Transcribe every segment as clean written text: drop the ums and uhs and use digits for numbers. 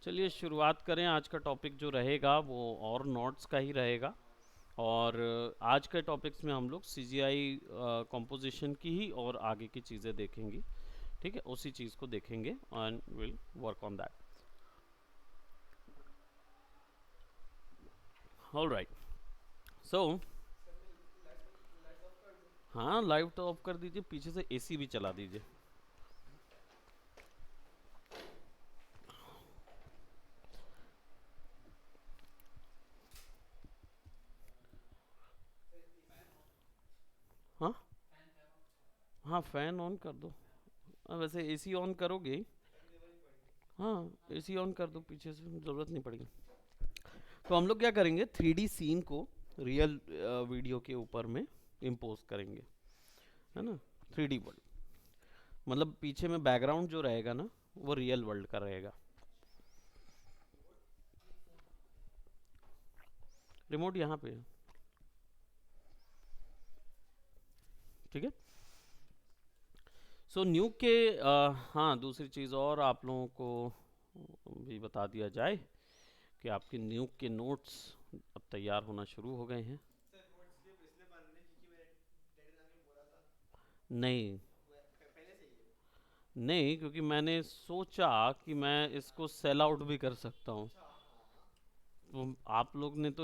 चलिए शुरुआत करें। आज का टॉपिक जो रहेगा वो और नोट्स का ही रहेगा। और आज के टॉपिक्स में हम लोग सीजीआई कंपोजिशन की ही और आगे की चीज़ें देखेंगे। ठीक है, उसी चीज़ को देखेंगे and will work on that. All right. So हाँ, लाइव तो ऑफ कर दीजिए, पीछे से एसी भी चला दीजिए। हाँ हाँ, फैन ऑन कर दो। वैसे एसी ऑन करोगे ही। हाँ, एसी ऑन कर दो, पीछे से ज़रूरत नहीं पड़ेगी। तो हम लोग क्या करेंगे, 3D सीन को रियल वीडियो के ऊपर में इम्पोज करेंगे, है ना। 3D वर्ल्ड मतलब पीछे में बैकग्राउंड जो रहेगा ना, वो रियल वर्ल्ड का रहेगा। रिमोट यहाँ पे है। ठीक है। सो न्यू के हाँ, दूसरी चीज़ और आप लोगों को भी बता दिया जाए कि आपके न्यू के नोट्स अब तैयार होना शुरू हो गए हैं। नहीं नहीं, क्योंकि मैंने सोचा कि मैं इसको सेल आउट भी कर सकता हूँ। तो आप लोग ने तो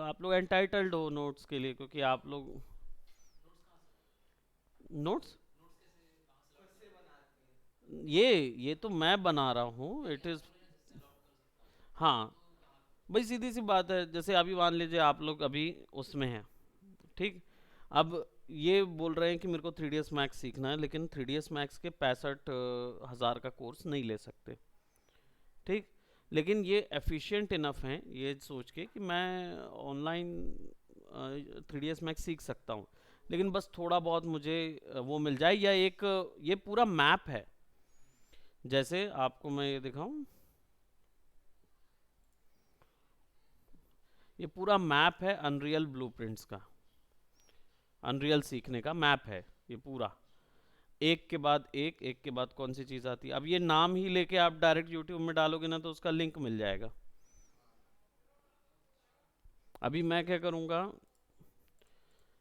आप लोग एंटाइटल्ड हो नोट्स के लिए, क्योंकि आप लोग नोट्स ये तो मैं बना रहा हूँ, इट इज़। हाँ, भाई सीधी सी बात है, जैसे अभी मान लीजिए आप लोग अभी उसमें हैं। ठीक। अब ये बोल रहे हैं कि मेरे को 3ds मैक्स सीखना है, लेकिन 3ds मैक्स के 65,000 का कोर्स नहीं ले सकते। ठीक। लेकिन ये एफिशिएंट इनफ हैं ये सोच के कि मैं ऑनलाइन 3ds मैक्स सीख सकता हूँ, लेकिन बस थोड़ा बहुत मुझे वो मिल जाए, या एक ये पूरा मैप है। जैसे आपको मैं ये दिखाऊं, ये पूरा मैप है अनरियल ब्लूप्रिंट्स का। अनरियल सीखने का मैप है ये पूरा। एक के बाद एक के बाद कौन सी चीज़ आती है। अब ये नाम ही लेके आप डायरेक्ट यूट्यूब में डालोगे ना, तो उसका लिंक मिल जाएगा। अभी मैं क्या करूँगा,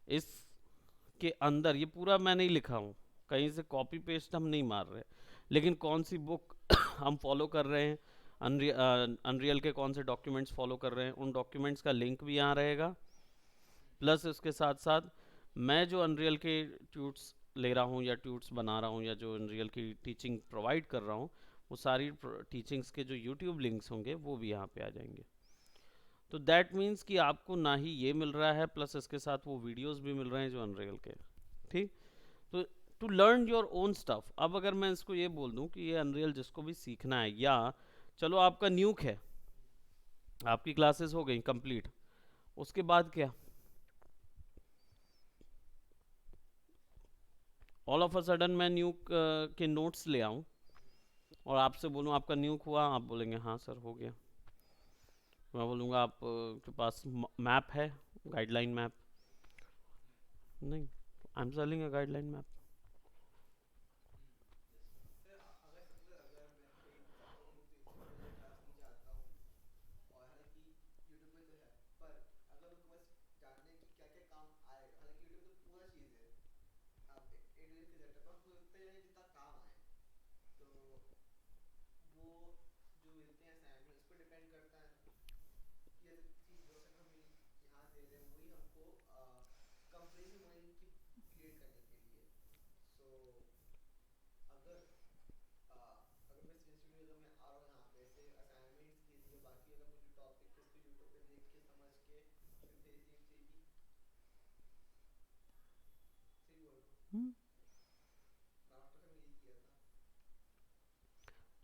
इसके अंदर ये पूरा मैं नहीं लिखा हूँ, कहीं से कॉपी पेस्ट हम नहीं मार रहे, लेकिन कौन सी बुक हम फॉलो कर रहे हैं, अनरियल के कौन से डॉक्यूमेंट्स फॉलो कर रहे हैं, उन डॉक्यूमेंट्स का लिंक भी यहाँ रहेगा। प्लस इसके साथ साथ मैं जो अनरियल के ट्यूट्स ले रहा हूँ या ट्यूट्स बना रहा हूँ, या जो अनरियल की टीचिंग प्रोवाइड कर रहा हूँ, वो सारी टीचिंग्स के जो यूट्यूब लिंक्स होंगे वो भी यहाँ पे आ जाएंगे। तो दैट मीन्स कि आपको ना ही ये मिल रहा है, प्लस इसके साथ वो वीडियोस भी मिल रहे हैं जो अनरियल के। ठीक। तो to learn your own stuff. अब अगर मैं इसको ये बोल दूं कि ये अनरियल जिसको भी सीखना है, या चलो आपका न्यूक है, आपकी क्लासेस हो गई कंप्लीट, उसके बाद क्या, ऑल ऑफ अ सडन मैं न्यूक के नोट्स ले आऊं और आपसे बोलूं आपका न्यूक हुआ, आप बोलेंगे हाँ सर हो गया। मैं बोलूँगा आप के पास मैप है, गाइडलाइन मैप। नहीं, I am selling a guideline map.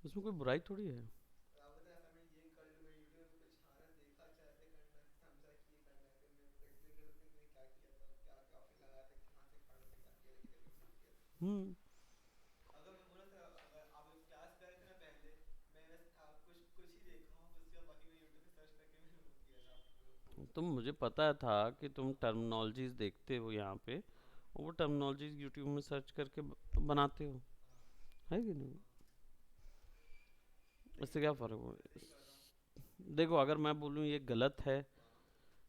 इसमें कोई बुराई थोड़ी है। हम्म। तुम मुझे पता था कि तुम टर्मिनोलॉजीज देखते हो यहाँ पे, और वो टर्मिनोलॉजीज यूट्यूब में सर्च करके बनाते हो, है कि नहीं। इससे क्या फ़र्क हो? देखो, अगर मैं बोलूँ ये गलत है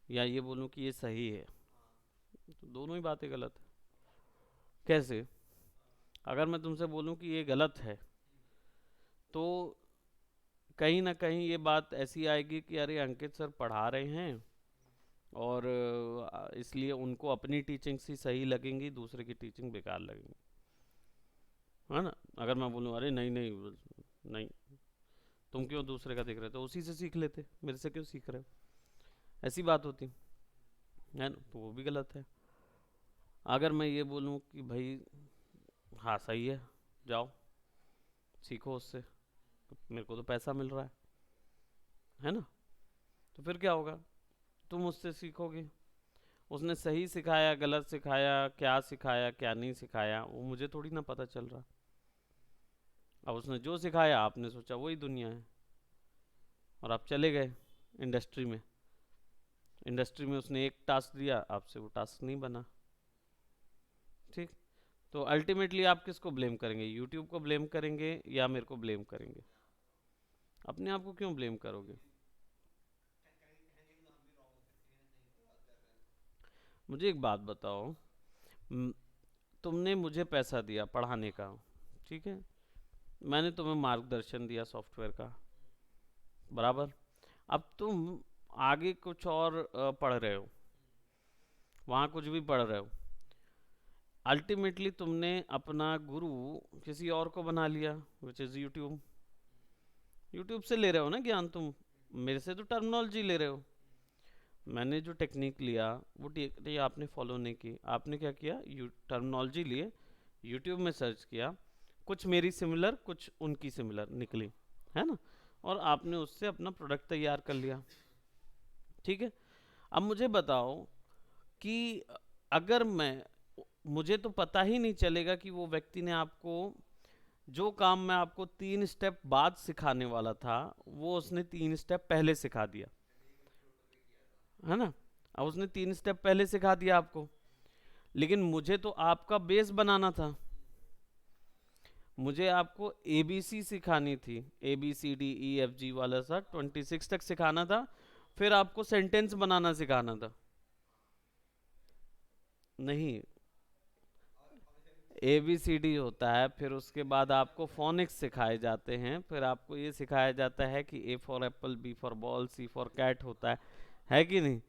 या ये बोलूँ कि ये सही है, तो दोनों ही बातें गलत है। कैसे? अगर मैं तुमसे बोलूँ कि ये गलत है, तो कहीं ना कहीं ये बात ऐसी आएगी कि अरे अंकित सर पढ़ा रहे हैं और इसलिए उनको अपनी टीचिंग ही सही लगेंगी, दूसरे की टीचिंग बेकार लगेंगी, है ना? अगर मैं बोलूँ अरे नहीं नहीं नहीं, तुम क्यों दूसरे का देख रहे हो, तो उसी से सीख लेते, मेरे से क्यों सीख रहे हो, ऐसी बात होती है ना? तो वो भी गलत है। अगर मैं ये बोलूँ कि भाई हाँ सही है, जाओ सीखो उससे, तो मेरे को तो पैसा मिल रहा है ना? तो फिर क्या होगा, तुम उससे सीखोगे। उसने सही सिखाया गलत सिखाया, क्या सिखाया क्या नहीं सिखाया, वो मुझे थोड़ी ना पता चल रहा। अब उसने जो सिखाया आपने सोचा वही दुनिया है, और आप चले गए इंडस्ट्री में। इंडस्ट्री में उसने एक टास्क दिया, आपसे वो टास्क नहीं बना। ठीक। तो अल्टीमेटली आप किसको ब्लेम करेंगे, यूट्यूब को ब्लेम करेंगे या मेरे को ब्लेम करेंगे? अपने आप को क्यों ब्लेम करोगे? मुझे एक बात बताओ, म, तुमने मुझे पैसा दिया पढ़ाने का, ठीक है, मैंने तुम्हें मार्गदर्शन दिया सॉफ्टवेयर का, बराबर। अब तुम आगे कुछ और पढ़ रहे हो, वहाँ कुछ भी पढ़ रहे हो, अल्टीमेटली तुमने अपना गुरु किसी और को बना लिया, विच इज़ यूट्यूब। यूट्यूब से ले रहे हो ना ज्ञान तुम, मेरे से तो टर्मिनोलॉजी ले रहे हो। मैंने जो टेक्निक लिया वो टेक्निक आपने फॉलो नहीं की। आपने क्या किया, टर्मिनोलॉजी लिए, यूट्यूब में सर्च किया, कुछ मेरी सिमिलर कुछ उनकी सिमिलर निकली, है ना? और आपने उससे अपना प्रोडक्ट तैयार कर लिया। ठीक है। अब मुझे बताओ कि अगर मैं, मुझे तो पता ही नहीं चलेगा कि वो व्यक्ति ने आपको जो काम मैं आपको 3 स्टेप बाद सिखाने वाला था, वो उसने 3 स्टेप पहले सिखा दिया, है ना? अब उसने 3 स्टेप पहले सिखा दिया आपको, लेकिन मुझे तो आपका बेस बनाना था। मुझे आपको ABC सिखानी थी, ABCDEFG वाला सा 26 तक सिखाना था, फिर आपको सेंटेंस बनाना सिखाना था। नहीं, ABCD होता है, फिर उसके बाद आपको फोनिक्स सिखाए जाते हैं, फिर आपको ये सिखाया जाता है कि A for apple, B for ball, C for cat होता है कि नहीं?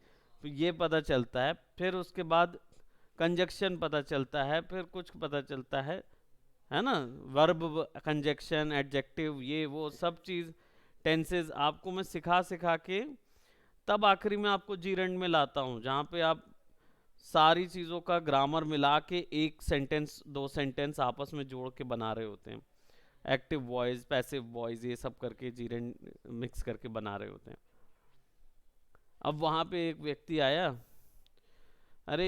तो ये पता चलता है, फिर उसके बाद कंजक्शन पता चलता है, फिर कुछ पता चलता है ना? वर्ब, कंजक्शन, एडजेक्टिव, ये वो सब चीज़, टेंसेस आपको मैं सिखा सिखा के तब आखिरी में आपको जीरेंड में लाता हूँ, जहाँ पे आप सारी चीज़ों का ग्रामर मिला के एक सेंटेंस, 2 सेंटेंस आपस में जोड़ के बना रहे होते हैं। एक्टिव वॉइस, पैसिव वॉइस, ये सब करके जीरेंड मिक्स करके बना रहे होते हैं। अब वहाँ पे एक व्यक्ति आया, अरे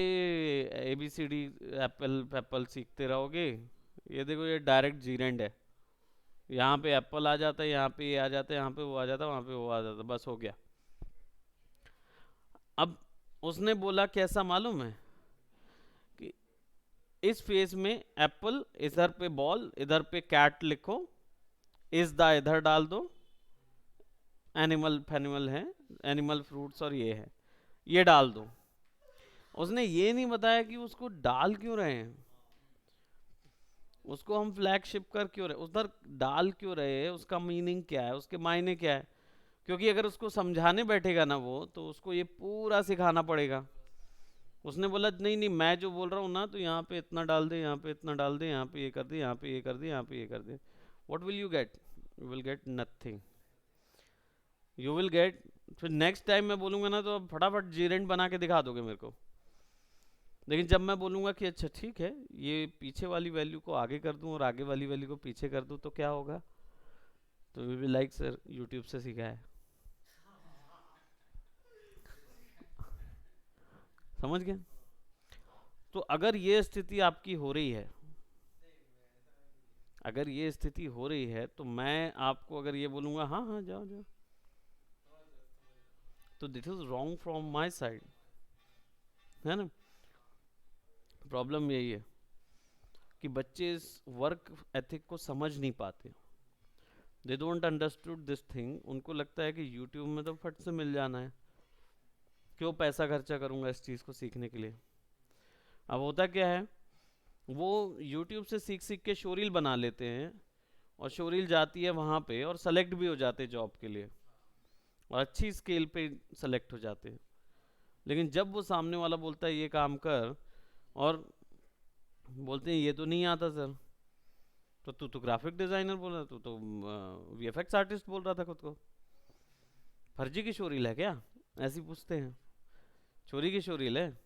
ABCD एप्पल एप्पल सीखते रहोगे, ये देखो ये डायरेक्ट जीरेंड है, यहाँ पे एप्पल आ जाता है, यहाँ पे ये आ जाता है, यहाँ पे वो आ जाता है, वहाँ पे वो आ जाता है, बस हो गया। अब उसने बोला कैसा मालूम है, कि इस फेज में एप्पल, इधर पे बॉल, इधर पे कैट लिखो, इस द इधर डाल दो, एनिमल फैनिमल है, एनिमल फ्रूट्स और ये है, ये डाल दो। उसने ये नहीं बताया कि उसको डाल क्यों रहे हैं, उसको हम फ्लैगशिप कर क्यों रहे, उधर डाल क्यों रहे हैं, उसका मीनिंग क्या है, उसके मायने क्या है। क्योंकि अगर उसको समझाने बैठेगा ना वो, तो उसको ये पूरा सिखाना पड़ेगा। उसने बोला नहीं नहीं, मैं जो बोल रहा हूँ ना, तो यहाँ पे इतना डाल दे, यहाँ पे इतना डाल दे, यहाँ पे ये कर दे, यहाँ पे ये कर दे, यहाँ पे ये कर दे। What will you get? You will get nothing. You will get, फिर नेक्स्ट टाइम मैं बोलूँगा ना, तो आप फटाफट जीरेंट बना के दिखा दोगे मेरे को। लेकिन जब मैं बोलूँगा कि अच्छा ठीक है, ये पीछे वाली वैल्यू को आगे कर दूँ और आगे वाली वैल्यू को पीछे कर दूँ, तो क्या होगा? तो we will like sir YouTube से सीखा है। समझ गए? तो अगर ये स्थिति आपकी हो रही है, अगर ये स्थिति हो रही है, तो मैं आपको अगर ये बोलूँगा हाँ हाँ जाओ जाओ, तो this is wrong from my side, है ना? प्रॉब्लम यही है कि बच्चे इस वर्क एथिक को समझ नहीं पाते। They don't understood this thing, उनको लगता है कि यूट्यूब में तो फट से मिल जाना है, क्यों पैसा खर्चा करूंगा इस चीज़ को सीखने के लिए। अब होता क्या है, वो यूट्यूब से सीख सीख के शोरील बना लेते हैं, और शोरील जाती है वहाँ पे और सेलेक्ट भी हो जाते हैं जॉब के लिए, और अच्छी स्केल पे सेलेक्ट हो जाते हैं। लेकिन जब वो सामने वाला बोलता है ये काम कर, और बोलते हैं ये तो नहीं आता सर, तो तू तो ग्राफिक डिजाइनर बोल रहा, तू तो वीएफएक्स आर्टिस्ट बोल रहा था खुद को, फर्जी की शोरील है क्या, ऐसी पूछते हैं। चोरी की शोरील है?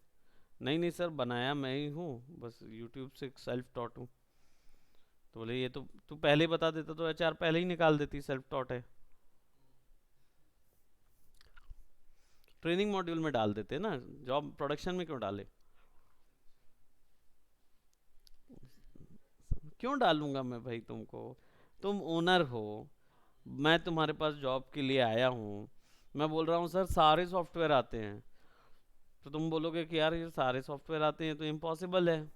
नहीं नहीं सर, बनाया मैं ही हूँ, बस यूट्यूब से सेल्फ टॉट हूँ। तो बोले ये तो तू पहले ही बता देता तो एचआर पहले ही निकाल देती, सेल्फ टॉट है। ट्रेनिंग मॉड्यूल में डाल देते ना, जॉब प्रोडक्शन में क्यों डाले? क्यों डालूंगा मैं भाई तुमको, तुम ओनर हो, मैं तुम्हारे पास जॉब के लिए आया हूँ, मैं बोल रहा हूँ सर सारे सॉफ्टवेयर आते हैं, तो तुम बोलोगे कि यार ये सारे सॉफ्टवेयर आते हैं तो इम्पॉसिबल है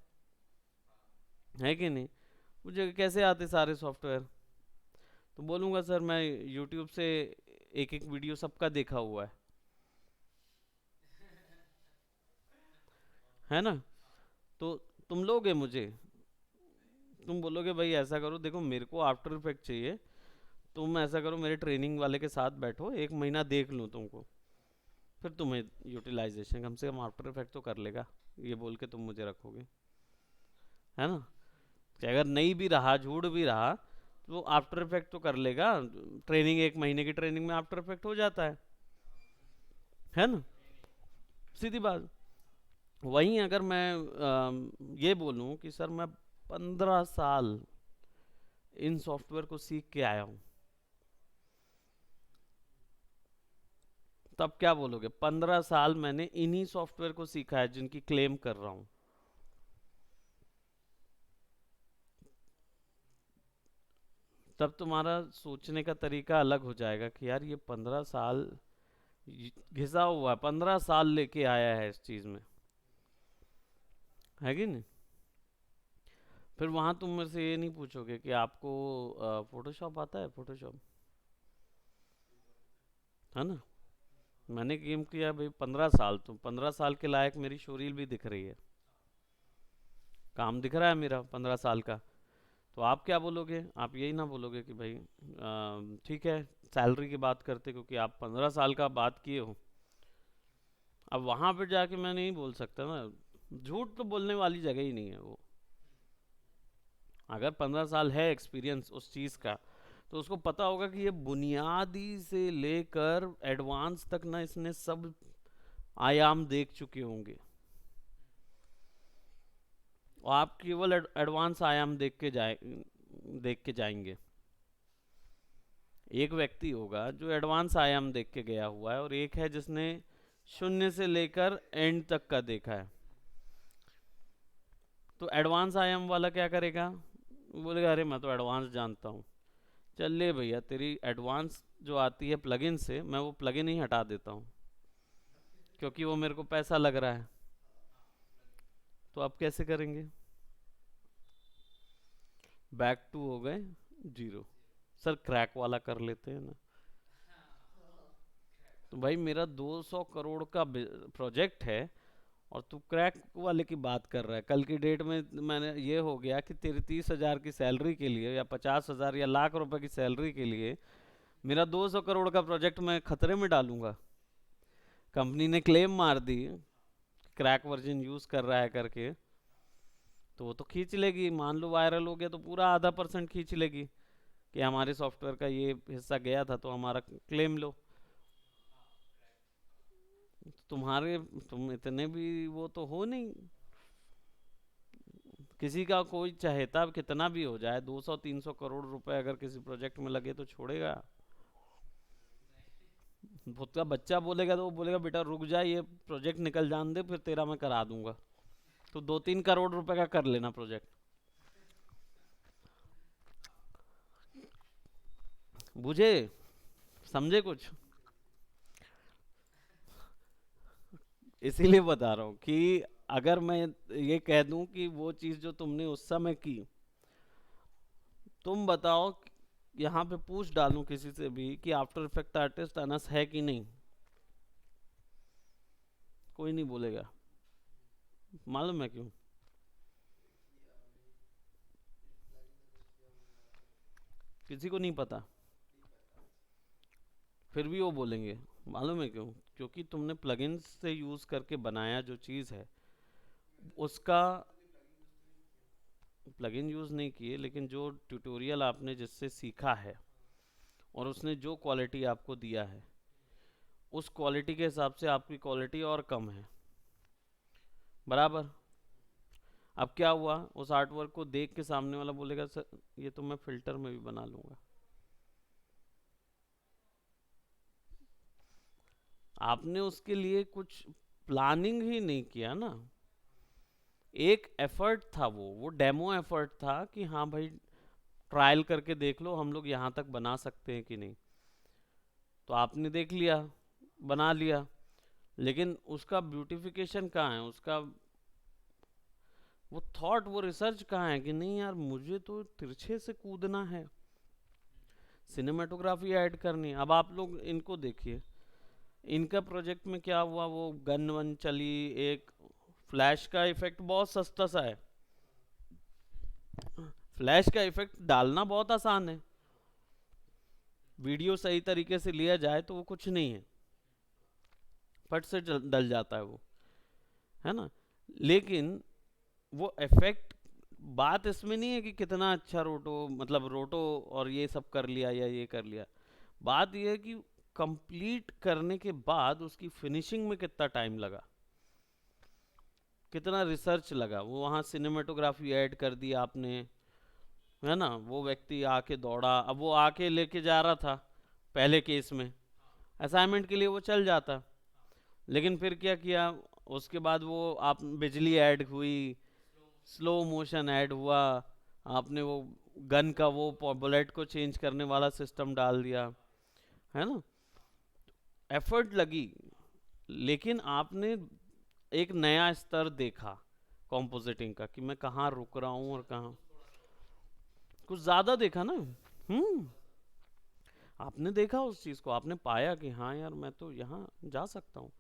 कि नहीं? मुझे कैसे आते सारे सॉफ्टवेयर? तो बोलूँगा सर मैं यूट्यूब से एक एक वीडियो सबका देखा हुआ है ना? तो तुम लोगे मुझे, तुम बोलोगे भाई ऐसा करो, देखो मेरे को आफ्टर इफेक्ट चाहिए, तुम ऐसा करो मेरे ट्रेनिंग वाले के साथ बैठो, एक महीना देख लूँ तुमको, फिर तुम्हें यूटिलाइजेशन कम से कम आफ्टर इफेक्ट तो कर लेगा, ये बोल के तुम मुझे रखोगे, है ना? कि अगर नहीं भी रहा, झूठ भी रहा, तो आफ्टर इफेक्ट तो कर लेगा। ट्रेनिंग, एक महीने की ट्रेनिंग में आफ्टर इफेक्ट हो जाता है ना? सीधी बात। वहीं अगर मैं ये बोलूं कि सर मैं 15 साल इन सॉफ्टवेयर को सीख के आया हूं, तब क्या बोलोगे? 15 साल मैंने इन्हीं सॉफ्टवेयर को सीखा है जिनकी क्लेम कर रहा हूं। तब तुम्हारा सोचने का तरीका अलग हो जाएगा कि यार ये 15 साल घिसा हुआ है, 15 साल लेके आया है इस चीज में, है कि नहीं? फिर वहां तुम मेरे से ये नहीं पूछोगे कि आपको फोटोशॉप आता है, फोटोशॉप, है ना? मैंने गेम किया भाई 15 साल, तो 15 साल के लायक मेरी शोरील भी दिख रही है, काम दिख रहा है मेरा 15 साल का। तो आप क्या बोलोगे? आप यही ना बोलोगे कि भाई ठीक है, सैलरी की बात करते क्योंकि आप 15 साल का बात किए हो। अब वहां पर जाके मैं नहीं बोल सकता ना, झूठ तो बोलने वाली जगह ही नहीं है वो। अगर 15 साल है एक्सपीरियंस उस चीज़ का, तो उसको पता होगा कि ये बुनियादी से लेकर एडवांस तक ना इसने सब आयाम देख चुके होंगे, और आप केवल एडवांस आयाम देख के जाएंगे। एक व्यक्ति होगा जो एडवांस आयाम देख के गया हुआ है, और एक है जिसने शून्य से लेकर एंड तक का देखा है। तो एडवांस आयाम वाला क्या करेगा? बोलेगा अरे मैं तो एडवांस जानता हूँ। चल ले भैया, तेरी एडवांस जो आती है प्लगइन से, मैं वो प्लगइन ही हटा देता हूँ, क्योंकि वो मेरे को पैसा लग रहा है। तो आप कैसे करेंगे? बैक टू हो गए जीरो। सर क्रैक वाला कर लेते हैं ना। तो भाई मेरा 200 करोड़ का प्रोजेक्ट है, और तू क्रैक वाले की बात कर रहा है। कल की डेट में मैंने ये हो गया कि तेरी 30,000 की सैलरी के लिए, या 50,000 या लाख रुपए की सैलरी के लिए मेरा 200 करोड़ का प्रोजेक्ट मैं खतरे में डालूंगा? कंपनी ने क्लेम मार दी क्रैक वर्जन यूज कर रहा है करके, तो वो तो खींच लेगी। मान लो वायरल हो गया तो पूरा आधा % खींच लेगी कि हमारे सॉफ्टवेयर का ये हिस्सा गया था तो हमारा क्लेम लो। तुम्हारे तुम इतने भी वो तो हो नहीं। किसी का कोई चाहेता कितना भी हो जाए, 200-300 करोड़ रुपए अगर किसी प्रोजेक्ट में लगे तो छोड़ेगा? खुद का बच्चा बोलेगा तो वो बोलेगा बेटा रुक जा, ये प्रोजेक्ट निकल जान दे, फिर तेरा मैं करा दूंगा। तो 2-3 करोड़ रुपए का कर लेना प्रोजेक्ट। बुझे? समझे कुछ? इसीलिए बता रहा हूँ कि अगर मैं ये कह दूं कि वो चीज़ जो तुमने उस समय की, तुम बताओ यहाँ पे पूछ डालूं किसी से भी कि आफ्टर इफेक्ट आर्टिस्ट अनस है कि नहीं, कोई नहीं बोलेगा। मालूम है क्यों? किसी को नहीं पता, फिर भी वो बोलेंगे। मालूम है क्यों? क्योंकि तुमने प्लगइन्स से यूज करके बनाया जो चीज़ है उसका, प्लगइन यूज नहीं किए, लेकिन जो ट्यूटोरियल आपने जिससे सीखा है और उसने जो क्वालिटी आपको दिया है, उस क्वालिटी के हिसाब से आपकी क्वालिटी और कम है, बराबर। अब क्या हुआ, उस आर्ट वर्क को देख के सामने वाला बोलेगा सर ये तो मैं फिल्टर में भी बना लूंगा। आपने उसके लिए कुछ प्लानिंग ही नहीं किया ना। एक एफर्ट था, वो डेमो एफर्ट था कि हाँ भाई ट्रायल करके देख लो हम लोग यहाँ तक बना सकते हैं कि नहीं। तो आपने देख लिया, बना लिया, लेकिन उसका ब्यूटिफिकेशन कहाँ है, उसका वो थॉट, वो रिसर्च कहाँ है कि नहीं यार मुझे तो तिरछे से कूदना है, सिनेमेटोग्राफी ऐड करनी है। अब आप लोग इनको देखिए, इनका प्रोजेक्ट में क्या हुआ, वो गन वन चली, एक फ्लैश का इफेक्ट बहुत सस्ता सा है। फ्लैश का इफेक्ट डालना बहुत आसान है, वीडियो सही तरीके से लिया जाए तो वो कुछ नहीं है, फट से डल जाता है वो, है ना। लेकिन वो इफेक्ट, बात इसमें नहीं है कि कितना अच्छा रोटो, मतलब रोटो और ये सब कर लिया या ये कर लिया। बात ये है कि कंप्लीट करने के बाद उसकी फिनिशिंग में कितना टाइम लगा, कितना रिसर्च लगा। वो वहाँ सिनेमेटोग्राफी ऐड कर दी आपने, है ना। वो व्यक्ति आके दौड़ा, अब वो आके लेके जा रहा था पहले केस में, असाइनमेंट के लिए वो चल जाता, लेकिन फिर क्या किया, उसके बाद वो आप बिजली ऐड हुई, स्लो मोशन ऐड हुआ, आपने वो गन का वो बुलेट को चेंज करने वाला सिस्टम डाल दिया, है ना। एफर्ट लगी, लेकिन आपने एक नया स्तर देखा कॉम्पोजिटिंग का कि मैं कहाँ रुक रहा हूँ और कहाँ, कुछ ज्यादा देखा ना। हम्म। आपने देखा उस चीज को, आपने पाया कि हाँ यार मैं तो यहाँ जा सकता हूँ।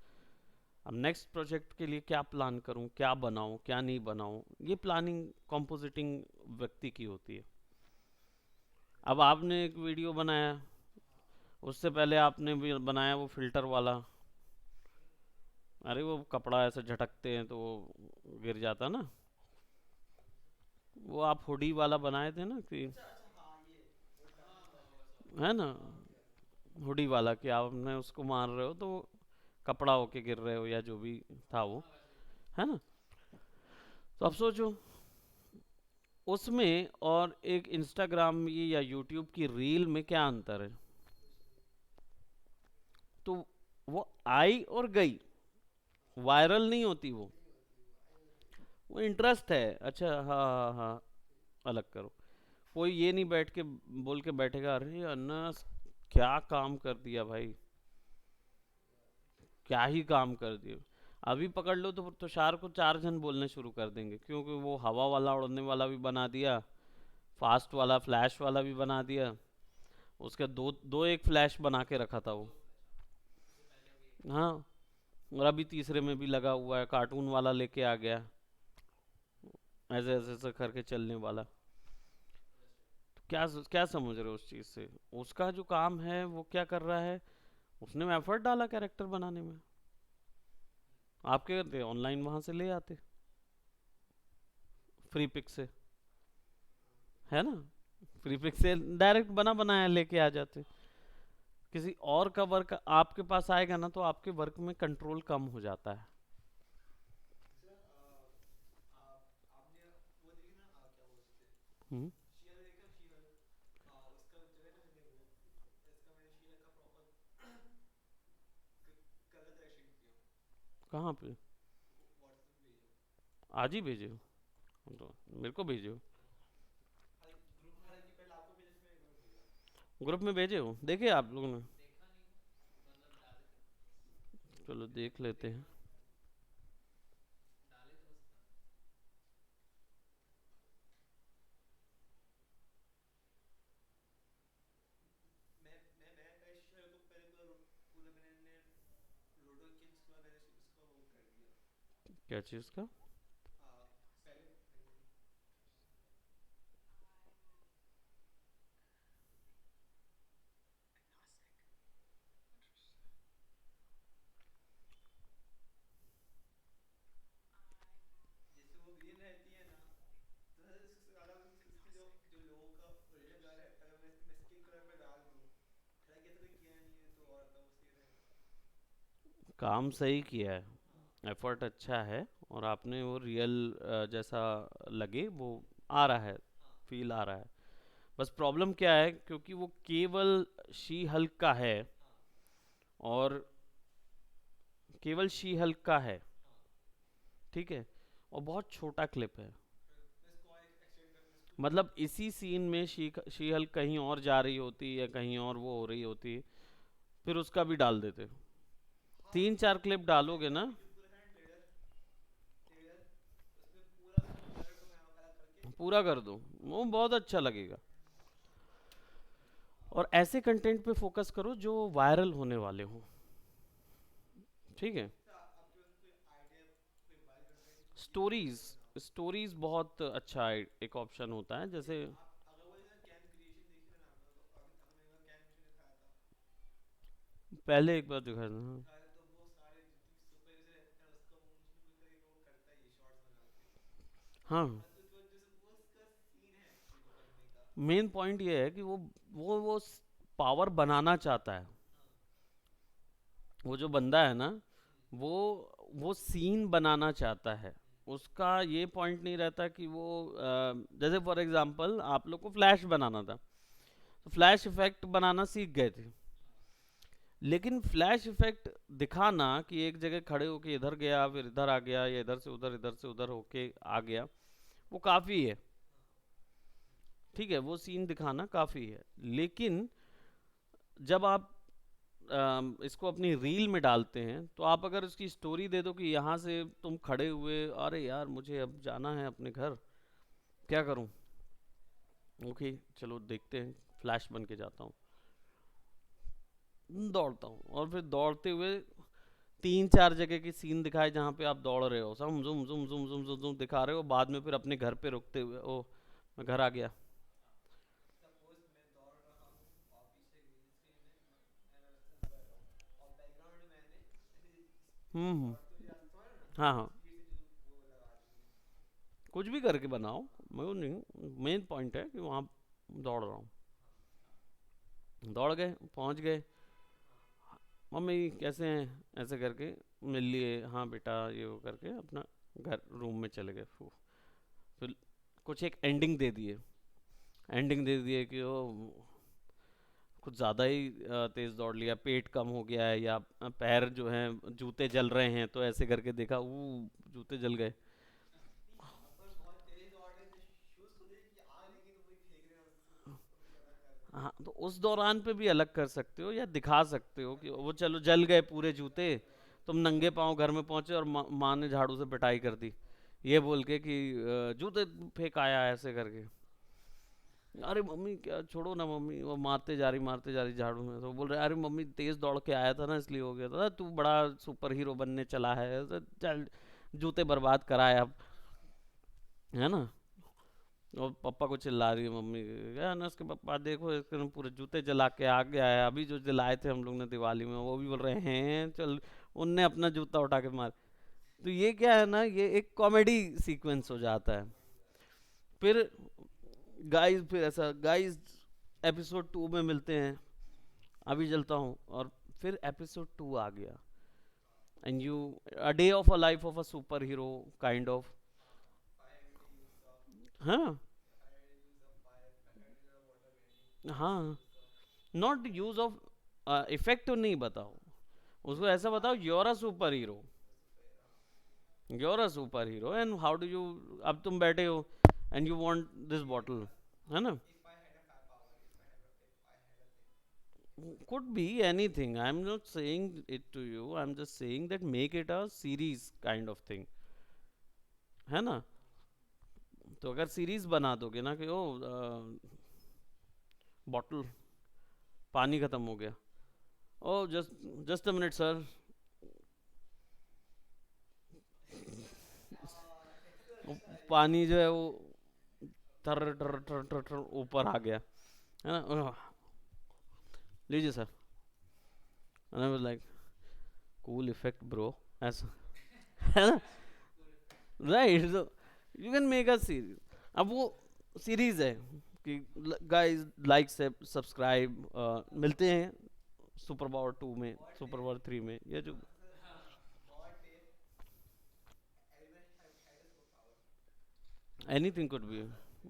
अब नेक्स्ट प्रोजेक्ट के लिए क्या प्लान करूँ, क्या बनाऊँ क्या नहीं बनाऊँ, ये प्लानिंग कॉम्पोजिटिंग व्यक्ति की होती है। अब आपने एक वीडियो बनाया, उससे पहले आपने भी बनाया वो फिल्टर वाला, अरे वो कपड़ा ऐसे झटकते हैं तो वो गिर जाता ना, वो आप हुडी वाला बनाए थे ना कि, है ना, हुडी वाला कि आपने उसको मार रहे हो तो कपड़ा होके गिर रहे हो या जो भी था वो, है ना। तो अब सोचो उसमें और एक इंस्टाग्राम या यूट्यूब की रील में क्या अंतर है। तो वो आई और गई, वायरल नहीं होती वो इंटरेस्ट है, अच्छा हाँ हाँ हाँ, अलग करो। कोई ये नहीं बैठ के बोल के बैठेगा अरे अनस क्या काम कर दिया भाई, क्या ही काम कर दिया। अभी पकड़ लो तो तुषार को चार जन बोलने शुरू कर देंगे, क्योंकि वो हवा वाला उड़ने वाला भी बना दिया, फास्ट वाला फ्लैश वाला भी बना दिया, उसके दो दो एक फ्लैश बना के रखा था वो। हाँ, और अभी तीसरे में भी लगा हुआ है, कार्टून वाला लेके आ गया, ऐसे ऐसे ऐसे करके चलने वाला। तो क्या क्या समझ रहे हो उस चीज़ से, उसका जो काम है वो क्या कर रहा है, उसने एफर्ट डाला कैरेक्टर बनाने में। आप क्या करते ऑनलाइन वहां से ले आते फ्री पिक से, है ना, फ्री पिक से डायरेक्ट बना बनाया लेके आ जाते। किसी और का वर्क आपके पास आएगा ना तो आपके वर्क में कंट्रोल कम हो जाता है। हम्म। कहाँ पे? आज ही भेजे हो? तो मेरे को भेजे हो, ग्रुप में भेजे हो, देखे आप लोगों ने? चलो देख लेते हैं। क्या चीज़ का? जैसे वो विलेन रहती है ना, तो सर इससे ज्यादा इसकी जो जो लोगों का ओरिजिनल कलर रहता है, अगर मैं स्किन कलर पे डाल दूं, हालांकि ऐसा कोई किया नहीं है तो और तब वो सही रहेगा। काम सही किया है, हाँ। एफर्ट अच्छा है, और आपने वो रियल जैसा लगे वो आ रहा है, हाँ। फील आ रहा है। बस प्रॉब्लम क्या है, क्योंकि वो केवल शी हल्क का है, हाँ। और केवल शी हल्क का है, हाँ। ठीक है, और बहुत छोटा क्लिप है। फिर मैं इसको और एक्सटेंड कर, मैं इसको मतलब इसी सीन में शी हल्क कहीं और जा रही होती या कहीं और वो हो रही होती, फिर उसका भी डाल देते। हाँ, तीन चार क्लिप डालोगे ना, यूट्यूब पूरा है ना, ट्रेलर, ट्रेलर, उसमें पूरा उसका कलर को मैं अलग करके पूरा कर दो, वो बहुत अच्छा लगेगा। और ऐसे कंटेंट पे फोकस करो जो वायरल होने वाले हों, ठीक है। तो आपके पास कोई आइडिया, कोई वायरल कंटेंट जिसकी मैं स्टोरीज, वीडियो बनाऊं? स्टोरीज बहुत अच्छा एक ऑप्शन होता है, जैसे जैसे आप अगर वो ना कैम क्रिएशन देखी है ना आपने, तो अभी आपने एक बार कैम क्रिएशन दिखाया था, पहले एक बार दिखा था, हाँ। दिखाया था, तो वो सारे जितने भी सुपर हीरो रहते हैं उसका वो कुछ ना कुछ करके वो करता ही है शॉर्ट्स बना के। हाँ, तो जो जैसे वो उसका सीन है वीडियो करने का। मेन पॉइंट ये है कि वो पावर बनाना चाहता है। हाँ। वो जो बंदा है ना, हम्म। वो वो सीन बनाना चाहता है। हम्म। उसका ये पॉइंट नहीं रहता कि वो जैसे फॉर एग्जांपल आप लोग को फ्लैश बनाना था, हम्म। तो फ्लैश इफेक्ट बनाना सीख गए थे। हाँ। लेकिन फ्लैश इफेक्ट दिखाना कि एक जगह खड़े होके इधर गया फिर इधर आ गया, या इधर से उधर होके आ गया, वो काफ़ी है, हाँ। ठीक है, वो सीन दिखाना काफ़ी है। लेकिन जब आप इसको अपनी रील में डालते हैं, तो आप अगर उसकी स्टोरी दे दो कि यहाँ से तुम खड़े हुए, अरे यार मुझे अब जाना है अपने घर, क्या करूँ, ओके चलो देखते हैं, फ्लैश बन के जाता हूँ, दौड़ता हूँ, और फिर दौड़ते हुए तीन चार जगह की सीन दिखाए जहाँ पे आप दौड़ रहे हो, सम जुम जुम जुम जुम जुम जुम दिखा रहे हो, बाद में फिर अपने घर पे रुकते हुए, ओ मैं घर आ गया। हाँ। सपोज मैं दौड़ रहा हूँ और पीछे ग्रीन स्क्रीन है, मैं वैसे चल कर रहा हूँ, और बैकग्राउंड में मैंने ऐसे हम्म। दौड़ते हुए रास्ता है ना, हाँ हाँ, स्पीड से जो वो लगा दी है। कुछ भी करके बनाओ, मैं वो नहीं, मेन पॉइंट है कि वहाँ दौड़ रहा हूँ, हाँ। दौड़ गए पहुँच गए, हाँ। मम्मी कैसे हैं, ऐसे करके मिल लिए, हाँ बेटा ये वो करके अपना घर रूम में चले गए, फिर कुछ एक एंडिंग दे दिए, एंडिंग दे दिए कि वो कुछ ज़्यादा ही तेज़ दौड़ लिया, पेट कम हो गया है, या पैर जो हैं जूते जल रहे हैं, तो ऐसे करके देखा वो जूते जल गए। नहीं, अपन बहुत तेज दौड़ रहे थे, शूज खुले की आग लगी तो वही फेंक रहे हैं उसको कुछ अलग कर रहे हैं। हाँ, तो उस दौरान पे भी अलग कर सकते हो, या दिखा सकते हो कि अलग वो करके चलो जल गए पूरे जल जूते, गए और तुम नंगे पाँव घर में पहुंचे और माँ ने झाड़ू से पिटाई कर दी, हाँ। ये बोल के कि जूते फेंक आया ऐसे करके। अरे मम्मी क्या, छोड़ो ना मम्मी, वो मारते जा रही झाड़ू में, तो बोल रहे अरे मम्मी तेज दौड़ के आया था ना इसलिए हो गया था, तू बड़ा सुपर हीरो बनने चला है, तो चल जूते बर्बाद कराए अब, है ना। और पापा को चिल्ला रही है मम्मी, क्या ना उसके पापा देखो इसके ना पूरे जूते जला के आ गया है, अभी जो जलाए थे हम लोग ने दिवाली में, वो भी बोल रहे हैं चल, उनने अपना जूता उठा के मार। तो ये क्या है ना, ये एक कॉमेडी सीक्वेंस हो जाता है। कॉमेडी वाला। फिर गाइस, फिर ऐसा गाइस एपिसोड 2 में मिलते हैं, अभी चलता हूँ, और फिर एपिसोड 2 आ गया, हाँ। And you a day of a life of a super hero kind of, हाँ। 500 यूज ऑफ, हाँ 500 use of fire, 500 use of water bending, 500 हाँ, use of not use of effect नहीं बताओ, उसको ऐसा बताओ your a super hero, super, हाँ। Your a super hero and how do you, अब तुम बैठे हो and you want this If bottle, है ना, if I had a power, if I had a thing. could be anything, I'm not saying it to you, I'm just saying that make it a series kind of thing, है ना। हाँ। तो अगर series बना दोगे ना कि ओ bottle पानी खत्म हो गया, oh just just a minute sir, पानी जो है वो टर टर टर टर टर ऊपर आ गया, है ना। लीजिए sir, and I was like cool effect bro, ऐसा, है ना, right. So you can make a series. अब वो सीरीज है कि गाइस लाइक से सब्सक्राइब, मिलते हैं सुपर पावर 2 में, What सुपर if, पावर 3 में, ये जो sir, what if everyone had a superpower? Anything could be,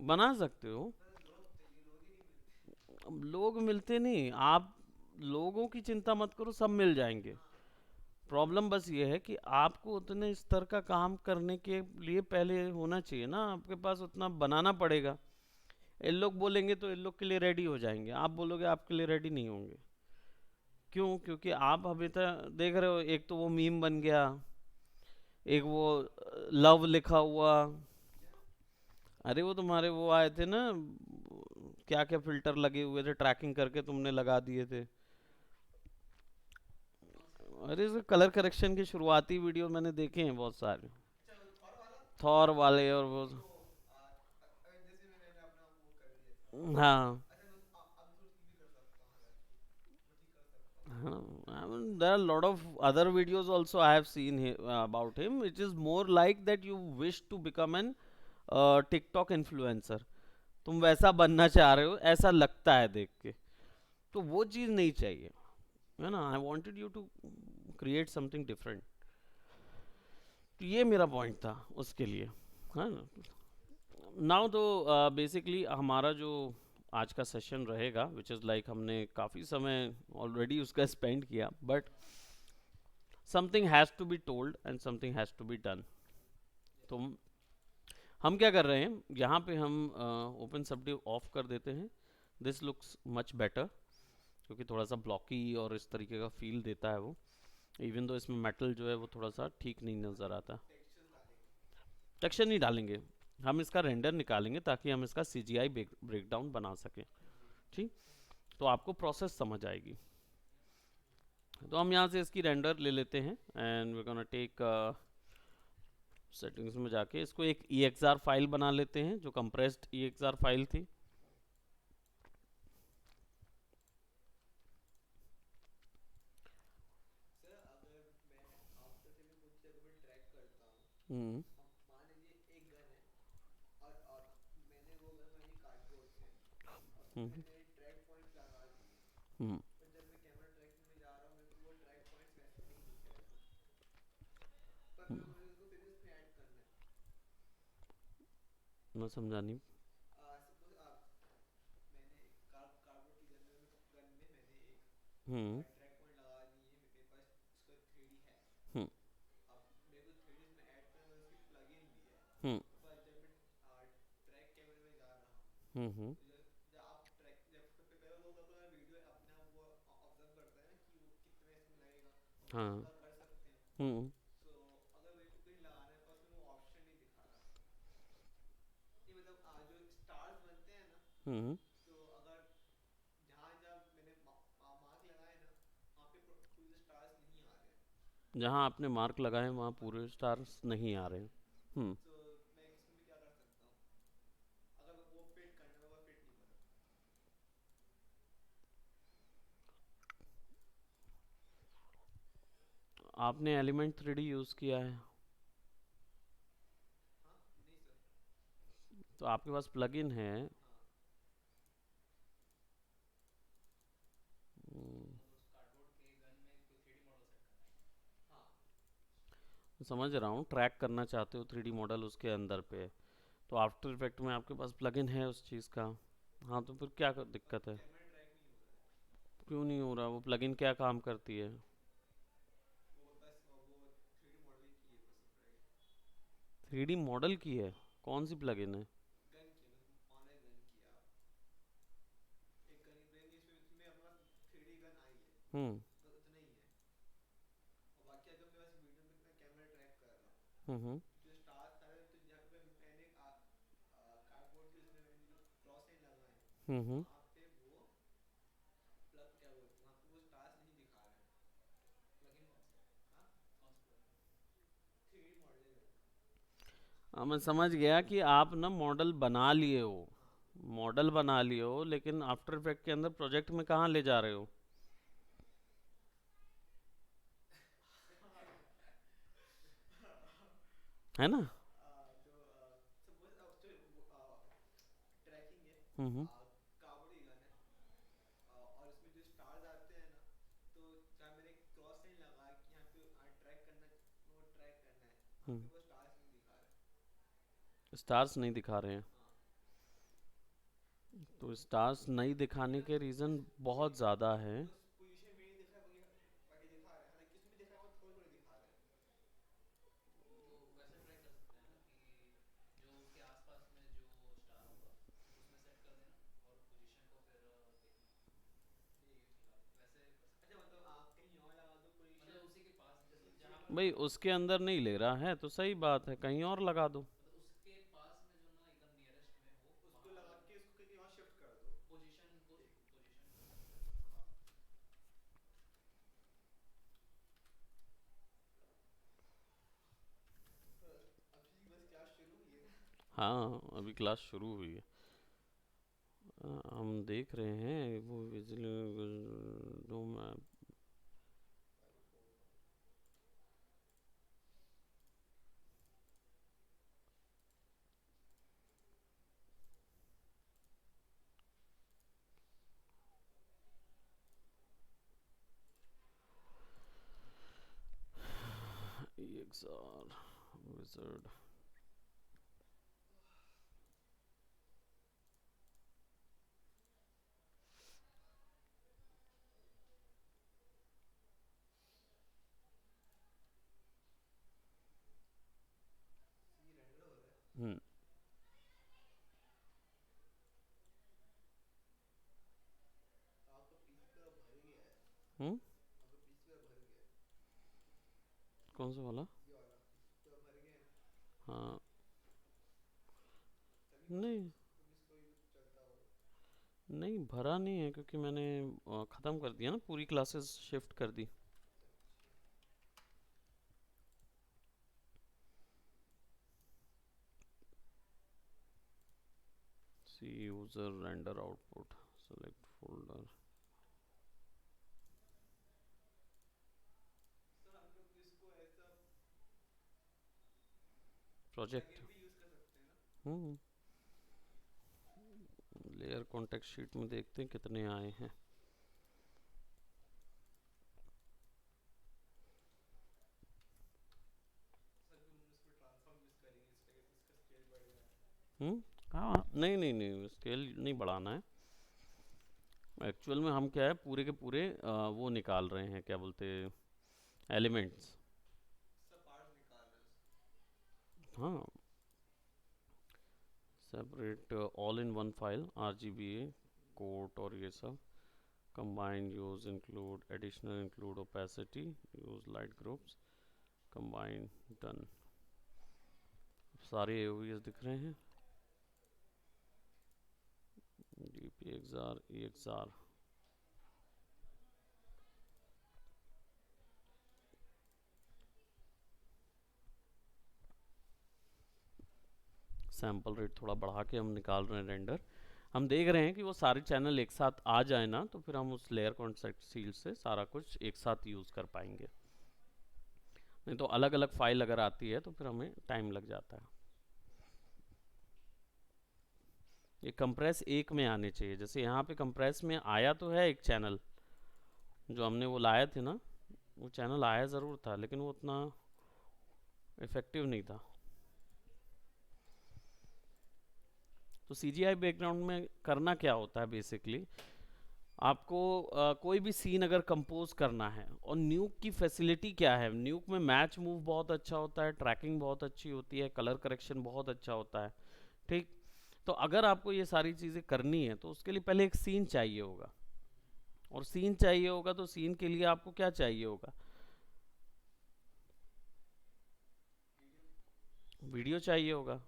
बना सकते हो। पर लोग चाहिए, लोग ही नहीं मिलते। अब लोग मिलते नहीं, आप लोगों की चिंता मत करो, सब मिल जाएंगे। हाँ, प्रॉब्लम बस ये है कि आपको उतने स्तर का काम करने के लिए पहले होना चाहिए ना, आपके पास उतना बनाना पड़ेगा। इन लोग बोलेंगे तो इन लोग के लिए रेडी हो जाएंगे, आप बोलोगे आपके लिए रेडी नहीं होंगे। क्यों? क्योंकि आप अभी तक देख रहे हो, एक तो वो मीम बन गया, एक वो लव लिखा हुआ। क्या? अरे वो तुम्हारे वो आए थे ना, क्या क्या फिल्टर लगे हुए थे, ट्रैकिंग करके तुमने लगा दिए थे। कौन से? अरे सर, कलर करेक्शन के शुरुआती वीडियो मैंने देखे हैं बहुत सारे, अच्छा, वो थॉर वाला? थॉर वाले और वो। वो अवेंजर्स में मैंने अपना वो कर दिया था। हाँ, अच्छा, मैं अब थोड़ा ठीक भी कर सकता हूँ, हाँ जाके मैं ठीक कर सकता हूँ। हाँ, I mean, there are a lot of other videos also I have seen about him. It is more like that you wish to become an TikTok influencer. तुम वैसा बनना चाह रहे हो, ऐसा लगता है देख के। तो वो चीज़ नहीं चाहिए, है ना। I wanted you to create something different. तो ये मेरा पॉइंट था उसके लिए, है ना। नाउ तो बेसिकली हमारा जो आज का सेशन रहेगा, विच इज़ लाइक हमने काफ़ी समय ऑलरेडी उसका स्पेंड किया, but something has to be told and something has to be done. तो हम क्या कर रहे हैं यहाँ पे, हम ओपन सबडिव ऑफ कर देते हैं। दिस लुक्स मच बेटर, क्योंकि थोड़ा सा ब्लॉकी और इस तरीके का फील देता है वो। इवन दो इसमें मेटल जो है वो थोड़ा सा ठीक नहीं नज़र आता। टेक्सचर्स डालेंगे। टेक्सचर नहीं डालेंगे, हम इसका रेंडर निकालेंगे ताकि हम इसका CGI ब्रेकडाउन बना सकें। ठीक, तो आपको प्रोसेस समझ आएगी। तो हम यहाँ से इसकी रेंडर ले लेते हैं, and we gonna take settings में जाके इसको एक EXR फाइल बना लेते हैं, जो कंप्रेस्ड EXR फाइल थी। सर, अगर मैं आफ्टर से मैं कुछ जगह पे ट्रैक करता हूँ, हम्म, मान लीजिए एक गन है, और मैंने वो गन बनाई कार्डबोर्ड से, और फिर हम्म, मैंने ट्रैक पॉइंट्स लगा दिए। हम्म। पर जब मैं कैमरा ट्रैकिंग में जा रहा हूँ, मेरे को वो ट्रैक पॉइंट्स वैसे नहीं दिख रहे हैं। पर मैं मुझे उसको फिर उसमें ऐड करना है। मैं समझा नहीं। सपोज मैंने एक कार्डबोर्ड की गन में मैंने एक हम्म, ट्रैक पॉइंट लगा दिए हैं, मेरे पास उसका 3D है। हम्म, अब मेरे को 3D उसमें ऐड करना है, उसकी प्लगइन भी है। हम्म, पर जब मैं ट्रैक कैमरे में जा रहा हूँ, हम्म, तो जब आप ट्रैक जब पहले लोग अपना वीडियो अपना वो ऑब्जर्व करता है ना कि वो कितने इसमें लगेगा, तो वो हाँ, कर सकते हैं। हम्म, सो अगर मेरे को कहीं लगाना है, पर उसमें वो ऑप्शन नहीं दिखा रहा। ये मतलब जो स्टार्स बनते हैं ना, हम्म। तो अगर जहाँ जहाँ मैंने मार्क लगाए ना, वहाँ पे पूरे स्टार्स नहीं आ रहे हैं। जहाँ आपने मार्क लगाए वहाँ पूरे स्टार्स नहीं आ रहे हैं। हम्म। तो मैं इसमें भी क्या कर सकता हूँ, अगर वो फिट करना है, वो फिट नहीं हो रहा। आपने एलिमेंट 3D यूज़ किया है, हाँ, नहीं सर। तो आपके पास प्लगइन है। हाँ, हम्म, मतलब उस कार्डबोर्ड के गन में कोई 3D मॉडल सेट करना है। हाँ। समझ रहा हूँ, ट्रैक करना चाहते हो 3D मॉडल उसके अंदर पे, तो आफ्टर इफेक्ट में आपके पास प्लगइन है उस चीज़ का। हाँ, तो फिर क्या पर दिक्कत है? कैमरा ट्रैक नहीं हो रहा है। क्यों नहीं हो रहा? वो प्लगइन क्या काम करती है? वो बस वो 3D मॉडल की है बस, राइट। 3D मॉडल की है? कौन सी प्लगइन है? गन की मतलब ऑनलाइन गन की है आप। एक गन ब्रेन इसमें अपने पास 3D गन आई है, हम्म, बस उतना ही है। और बाकी अगर मैं बस वीडियो में मैं कैमरा ट्रैक कर रहा हूँ, हम्म, जो स्टार्स था, तो जहाँ पे मैंने कार्डबोर्ड की उसमें मैंने जो क्रॉस लाइन लगाए हैं, हम्म। वहाँ पे वो प्लग क्या बोलते हैं, वहाँ पे वो स्टार्स नहीं दिखा रहे हैं। प्लगइन कौन सा है? हाँ, कौन सा प्लगइन? 3D मॉडलिंग गन का। हाँ, मैं समझ गया कि आप ना मॉडल बना लिए हो, मॉडल बना लिए हो, लेकिन आफ्टर इफेक्ट के अंदर प्रोजेक्ट में कहाँ ले जा रहे हो, है ना? तो सपोज ट्रैकिंग है, हम्म। कार्बोडी गन है, और उसमें जो स्टार्स आते हैं ना, तो जहाँ मैंने क्रॉस साइन लगा कि यहाँ पे ट्रैक करना, वो ट्रैक करना है, वहाँ हम्म। पे वो स्टार्स नहीं दिखा रहे। स्टार्स नहीं दिखा रहे हैं? हाँ, तो स्टार्स नहीं वही दिखाने ना, के बस रीज़न वही, बहुत ज़्यादा है। बस पोजीशन में नहीं दिखा, बाकी बाकी दिखा रहा है, हालांकि उसमें दिखा है वो थोड़े थोड़े दिखा रहे हैं। तो वैसे ट्राई कर सकते हैं ना कि जो उसके आसपास में जो स्टार होगा उसमें सेट कर देना और पोजीशन को फिर देखना, ठीक है, वैसे कर सकते अच्छा हैं। मतलब कहीं और लगा दो मतलब पोजीशन, उसी के पास जैसे उसी के जहाँ पे भाई वो, उसके अंदर नहीं ले रहा है तो सही बात है, कहीं और लगा दो। मतलब उसके पास में जो ना एकदम नियरेस्ट में हो उसको वहाँ लगा पे के उसको कहीं और शिफ्ट कर दो। पोजीशन को, ठीक, पोजीशन को शिफ्ट कर देना। हाँ। तो अभी बस क्लास शुरू हुई है ना। हाँ, अभी क्लास शुरू हुई है। हम देख रहे हैं वो दो मैप। 545। EXR wizard। सी रेंडर हो रहा है। हम्म। आपका पीसी पूरा भर गया है। हम्म। आपका पीसी पूरा भर गया है। कौन सा वाला? ये वाला पीसी पूरा भर गया है ना, हाँ। तभी नहीं, तभी इसको ये चलता होगा। नहीं भरा नहीं है क्योंकि मैंने ख़त्म कर दिया ना, पूरी क्लासेस शिफ्ट कर दी। अच्छा, see user render output, select folder. तो हम लोग इसको ऐसा प्रोजेक्ट। प्लगइन भी यूज कर सकते हैं ना। हम्म। लेयर कॉन्टेक्स्ट शीट में देखते हैं कितने आए हैं। सर भी हम इसको ट्रांसफॉर्म यूज करेंगे, इसका स्केल बढ़ जाए। हम्म। हाँ, नहीं नहीं नहीं, स्केल नहीं बढ़ाना है। एक्चुअल में हम क्या है, पूरे के पूरे वो निकाल रहे हैं, क्या बोलते हैं, एलिमेंट्स। सब पार्ट्स निकाल रहे हैं उसके। हाँ, separate all in one file, RGBA कोट और ये सब। Combine use include additional include opacity, use light groups, combine, done. सारे AOVs दिख रहे हैं। DPXR EXR। सैम्पल रेट थोड़ा बढ़ा के हम निकाल रहे हैं रेंडर। हम देख रहे हैं कि वो सारे चैनल एक साथ आ जाए ना, तो फिर हम उस लेयर कॉन्टेक्स्ट सील से सारा कुछ एक साथ यूज़ कर पाएंगे। नहीं तो अलग अलग फाइल अगर आती है तो फिर हमें टाइम लग जाता है। ये कंप्रेस एक में आने चाहिए, जैसे यहाँ पे कंप्रेस में आया तो है एक चैनल, जो हमने वो लाए थे ना, वो चैनल आया ज़रूर था लेकिन वो उतना इफेक्टिव नहीं था। तो CGI बैकग्राउंड में करना क्या होता है बेसिकली, आपको कोई भी सीन अगर कंपोज करना है, और न्यूक की फैसिलिटी क्या है, न्यूक में मैच मूव बहुत अच्छा होता है, ट्रैकिंग बहुत अच्छी होती है, कलर करेक्शन बहुत अच्छा होता है। ठीक। तो अगर आपको ये सारी चीज़ें करनी है तो उसके लिए पहले एक सीन चाहिए होगा, और सीन चाहिए होगा तो सीन के लिए आपको क्या चाहिए होगा, वीडियो। वीडियो चाहिए होगा,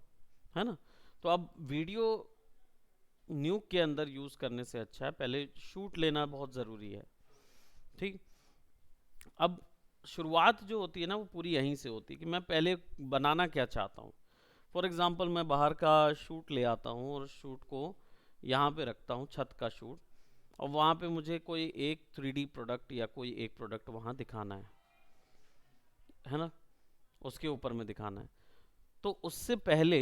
है ना? तो अब वीडियो न्यूक के अंदर यूज़ करने से अच्छा है पहले शूट लेना बहुत ज़रूरी है। हाँ। ठीक। अब शुरुआत जो होती है ना वो पूरी यहीं से होती है कि मैं पहले बनाना क्या चाहता हूँ। फॉर एग्जांपल मैं बाहर का शूट ले आता हूँ और शूट को यहाँ पे रखता हूँ, छत का शूट, और वहाँ पे मुझे कोई एक 3D प्रोडक्ट या कोई एक प्रोडक्ट वहाँ दिखाना है ना, उसके ऊपर में दिखाना है। तो उससे पहले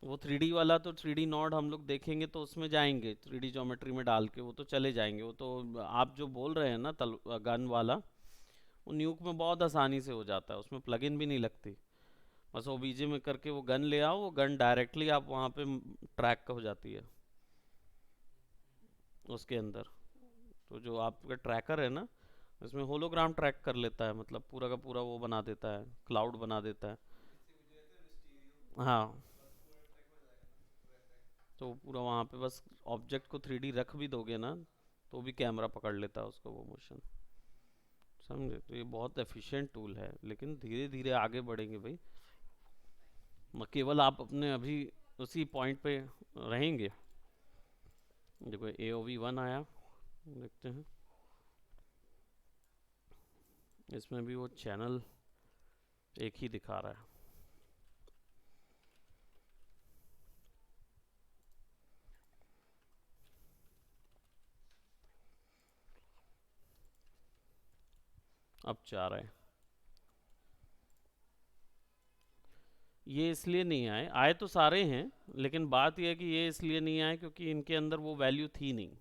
वो 3D वाला, तो 3D नॉड हम लोग देखेंगे तो उसमें जाएंगे 3D ज्योमेट्री में डाल के, वो तो चले जाएंगे। वो तो आप जो बोल रहे हैं ना गन वाला, वो न्यूक में बहुत आसानी से हो जाता है, उसमें प्लगइन भी नहीं लगती। बस ओबीजे में करके वो गन ले आओ, वो गन डायरेक्टली आप वहाँ पे ट्रैक हो जाती है उसके अंदर। तो जो आपका ट्रैकर है ना, इसमें होलोग्राम ट्रैक कर लेता है, मतलब पूरा का पूरा वो बना देता है, क्लाउड बना देता है। इससे मुझे रहता है मिस्टीरियो, हाँ, बस पूरा ट्रैक हो जाएगा ना, पूरा ट्रैक। तो पूरा वहाँ पे बस ऑब्जेक्ट को 3D रख भी दोगे ना, तो भी कैमरा पकड़ लेता है उसको, वो मोशन। समझे? तो ये बहुत एफिशिएंट टूल है, लेकिन धीरे धीरे आगे बढ़ेंगे भाई। केवल आप अपने अभी उसी पॉइंट पे रहेंगे। देखो AOV1 आया, देखते हैं। इसमें भी वो चैनल एक ही दिखा रहा है। अब चाह रहे हैं, ये इसलिए नहीं आए, आए तो सारे हैं, लेकिन बात यह है कि ये इसलिए नहीं आए क्योंकि इनके अंदर वो वैल्यू थी नहीं।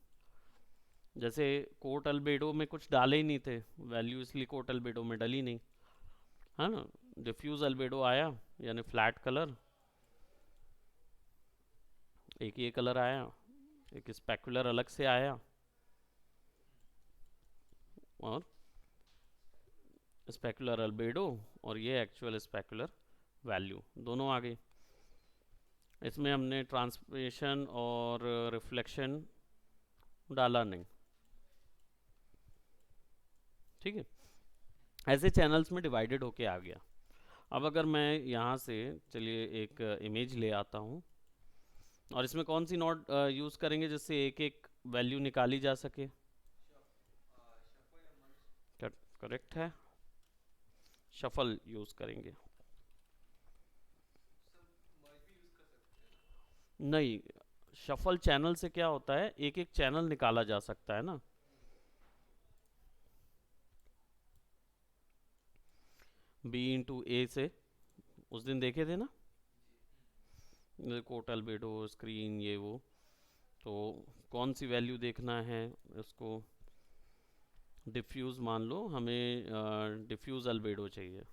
जैसे कोट अल्बेडो में कुछ डाले ही नहीं थे वैल्यू, इसलिए कोट अल्बेडो में डली नहीं, है ना। डिफ्यूज अल्बेडो आया, यानी फ्लैट कलर, एक ये कलर आया, एक स्पेकुलर अलग से आया, और स्पेकुलर अल्बेडो, और ये एक्चुअल स्पेकुलर वैल्यू, दोनों आ गई। इसमें हमने ट्रांसमिशन और रिफ्लेक्शन डाला नहीं, ठीक है। ऐसे चैनल्स में डिवाइडेड होके आ गया। अब अगर मैं यहाँ से, चलिए एक इमेज ले आता हूँ, और इसमें कौन सी नोड यूज़ करेंगे जिससे एक एक वैल्यू निकाली जा सके? शफल या मर्ज। करेक्ट है, शफल यूज़ करेंगे। सब मर्ज भी यूज कर सकते हैं ना। नहीं, शफल चैनल से क्या होता है, एक एक चैनल निकाला जा सकता है ना। B/A से उस दिन देखे थे ना, कोट अल्बेडो स्क्रीन ये वो, तो कौन सी वैल्यू देखना है उसको, डिफ्यूज़ मान लो, हमें डिफ्यूज़ अल्बेडो चाहिए,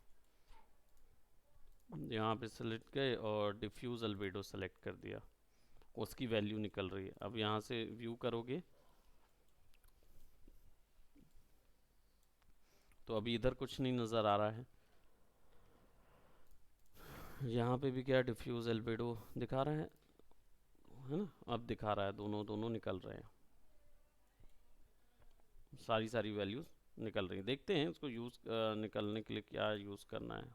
यहाँ पे सेलेक्ट गए और डिफ्यूज़ अल्बेडो सेलेक्ट कर दिया, उसकी वैल्यू निकल रही है। अब यहाँ से व्यू करोगे तो अभी इधर कुछ नहीं नज़र आ रहा है, यहाँ पे भी क्या डिफ्यूज़ अल्बेडो दिखा रहा है ना, अब दिखा रहा है, दोनों दोनों निकल रहे हैं, सारी सारी वैल्यूज़ निकल रही हैं। देखते हैं इसको यूज़ निकलने के लिए क्या यूज़ करना है।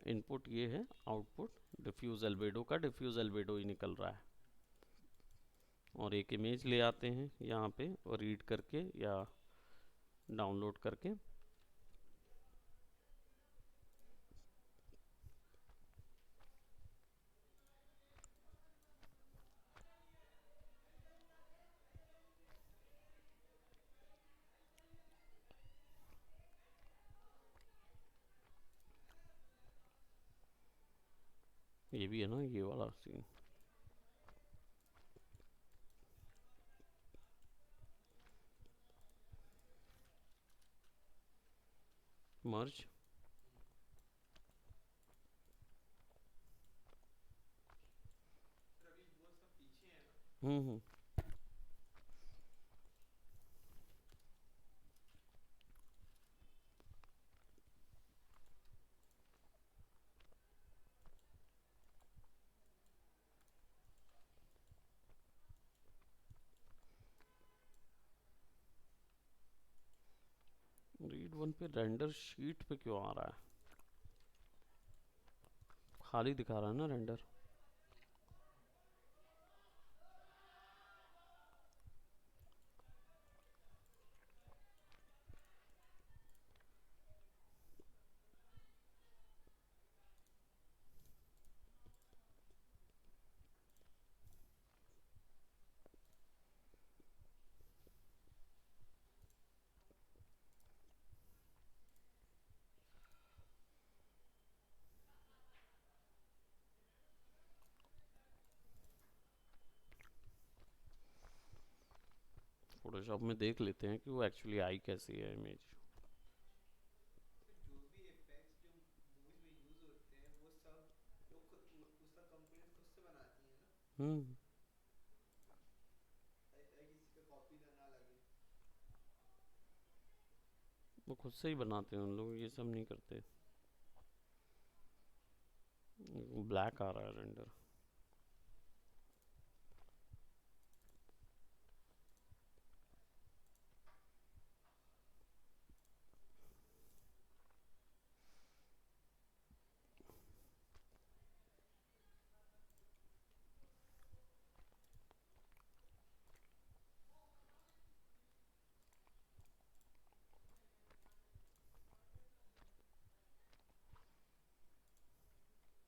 इनपुट ये है, आउटपुट डिफ्यूज़ अल्बेडो का डिफ्यूज़ अल्बेडो ही निकल रहा है। और एक इमेज ले आते हैं यहाँ पे, और रीड करके या डाउनलोड करके, ये भी है ना ये वाला सीन। मर्ज, फिर अभी वो सब पीछे है ना। हम्म। रीड वन पे रेंडर शीट पे क्यों आ रहा है, खाली दिखा रहा है ना रेंडर। फोटोशॉप में देख लेते हैं कि वो एक्चुअली आई कैसी है इमेज। फिर जो भी इफेक्ट्स जो मूवीज में यूज होते हैं वो सब लोग खुद उसका कंपनीज खुद से बनाती हैं ना, हम्म। ताकि किसी का कॉपी ना लगे। वो खुद से ही बनाते हैं उन लोग, ये सब नहीं करते। ब्लैक आ रहा है रेंडर।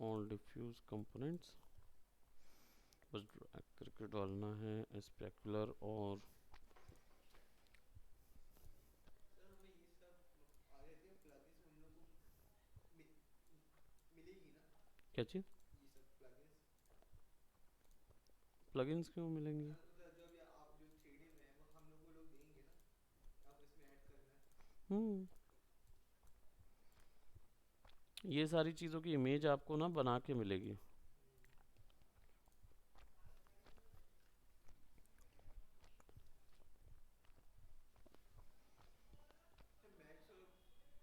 ऑल डिफ्यूज कंपोनेंट्स, बस ड्रैग करके डालना है स्पेकुलर और सर हमें ये सब आ रहती है प्लगइन्स हम लोग को मि- मिलेगी ना, क्या चीज़। ये सब प्लगइन्स। प्लगइन्स क्यों मिलेंगे। मतलब जो अभी आप जो 3D में है वो हम लोग को लोग देंगे ना, आप इसमें ऐड करना है। हम्म। ये सारी चीज़ों की इमेज आपको ना बना के मिलेगी। सर मैक्स और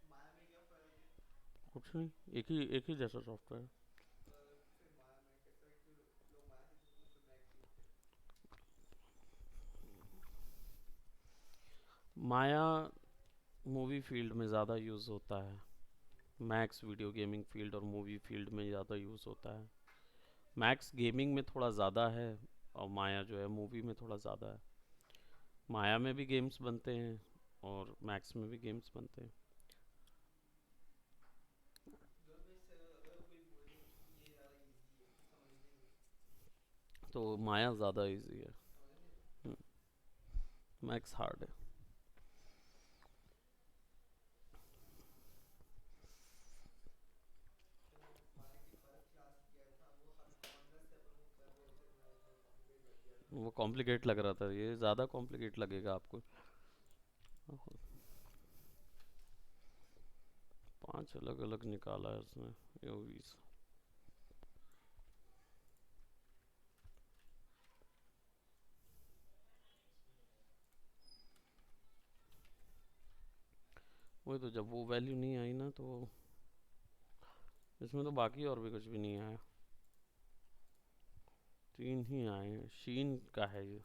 माया में क्या फ़र्क है? कुछ नहीं, एक ही जैसा सॉफ्टवेयर। फिर माया में कैसा है कि लोग माया से उसमें मैक्स यूज़ करते हैं। माया मूवी फील्ड में ज़्यादा यूज़ होता है, मैक्स वीडियो गेमिंग फील्ड और मूवी फील्ड में ज़्यादा यूज़ होता है। मैक्स गेमिंग में थोड़ा ज़्यादा है और माया जो है मूवी में थोड़ा ज़्यादा है। माया में भी गेम्स बनते हैं और मैक्स में भी गेम्स बनते हैं। दोनों में से अगर कोई बोले कि ये ज़्यादा इजी है तो समझने में तो माया ज़्यादा इजी है, समझने में मैक्स हार्ड है। सर वो माया की फर्स्ट क्लास किया था वो हम ऑनर से अपन को कर रहे थे, मैं बहुत कॉम्प्लिकेट लग गया था। वो कॉम्प्लिकेट लग रहा था, ये ज़्यादा कॉम्प्लिकेट लगेगा आपको। 5 अलग अलग निकाला है उसने यूवीज। वही तो, जब वो वैल्यू नहीं आई ना तो इसमें तो बाकी और भी कुछ भी नहीं आया, 3 ही आए हैं। शीन का है ये।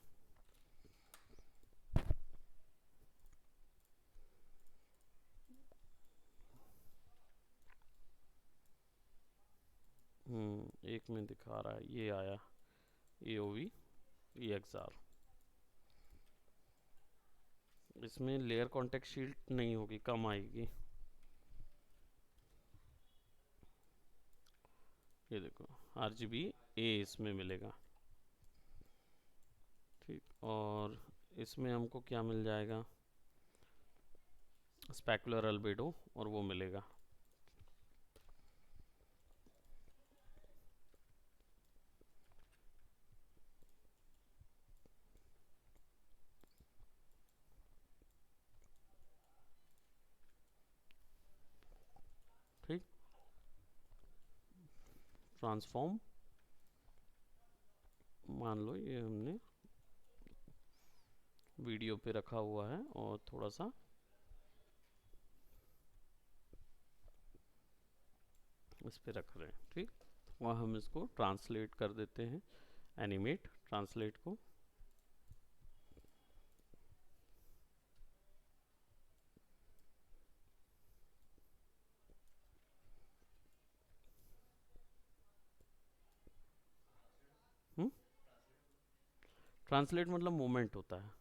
एक में दिखा रहा है ये आया AOV EXR। इसमें लेयर कॉन्टेक्ट शील्ड नहीं होगी, कम आएगी। ये देखो RGB A इसमें मिलेगा, ठीक। और इसमें हमको क्या मिल जाएगा, स्पेकुलर अल्बेडो, और वो मिलेगा। ठीक। ट्रांसफॉर्म, मान लो ये हमने वीडियो पे रखा हुआ है और थोड़ा सा इस पे रख रहे हैं, ठीक। वहाँ हम इसको ट्रांसलेट कर देते हैं, एनिमेट ट्रांसलेट को। हम्म। ट्रांसलेट मतलब मूवमेंट होता है।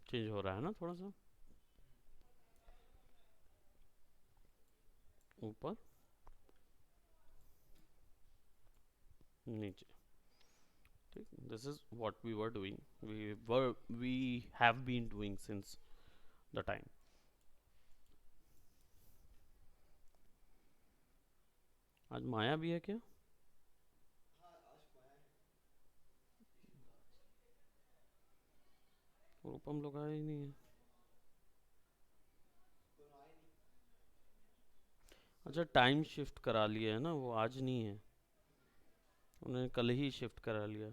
चेंज हो रहा है ना थोड़ा सा, ऊपर नीचे, ठीक, this is what we were doing, we have been doing since the time. आज माया भी है क्या? हाँ आज माया है। रूपम लोग आए ही नहीं है। दोनों आए नहीं। अच्छा, टाइम शिफ्ट करा लिया है ना, वो आज नहीं है, उन्होंने कल ही शिफ्ट करा लिया,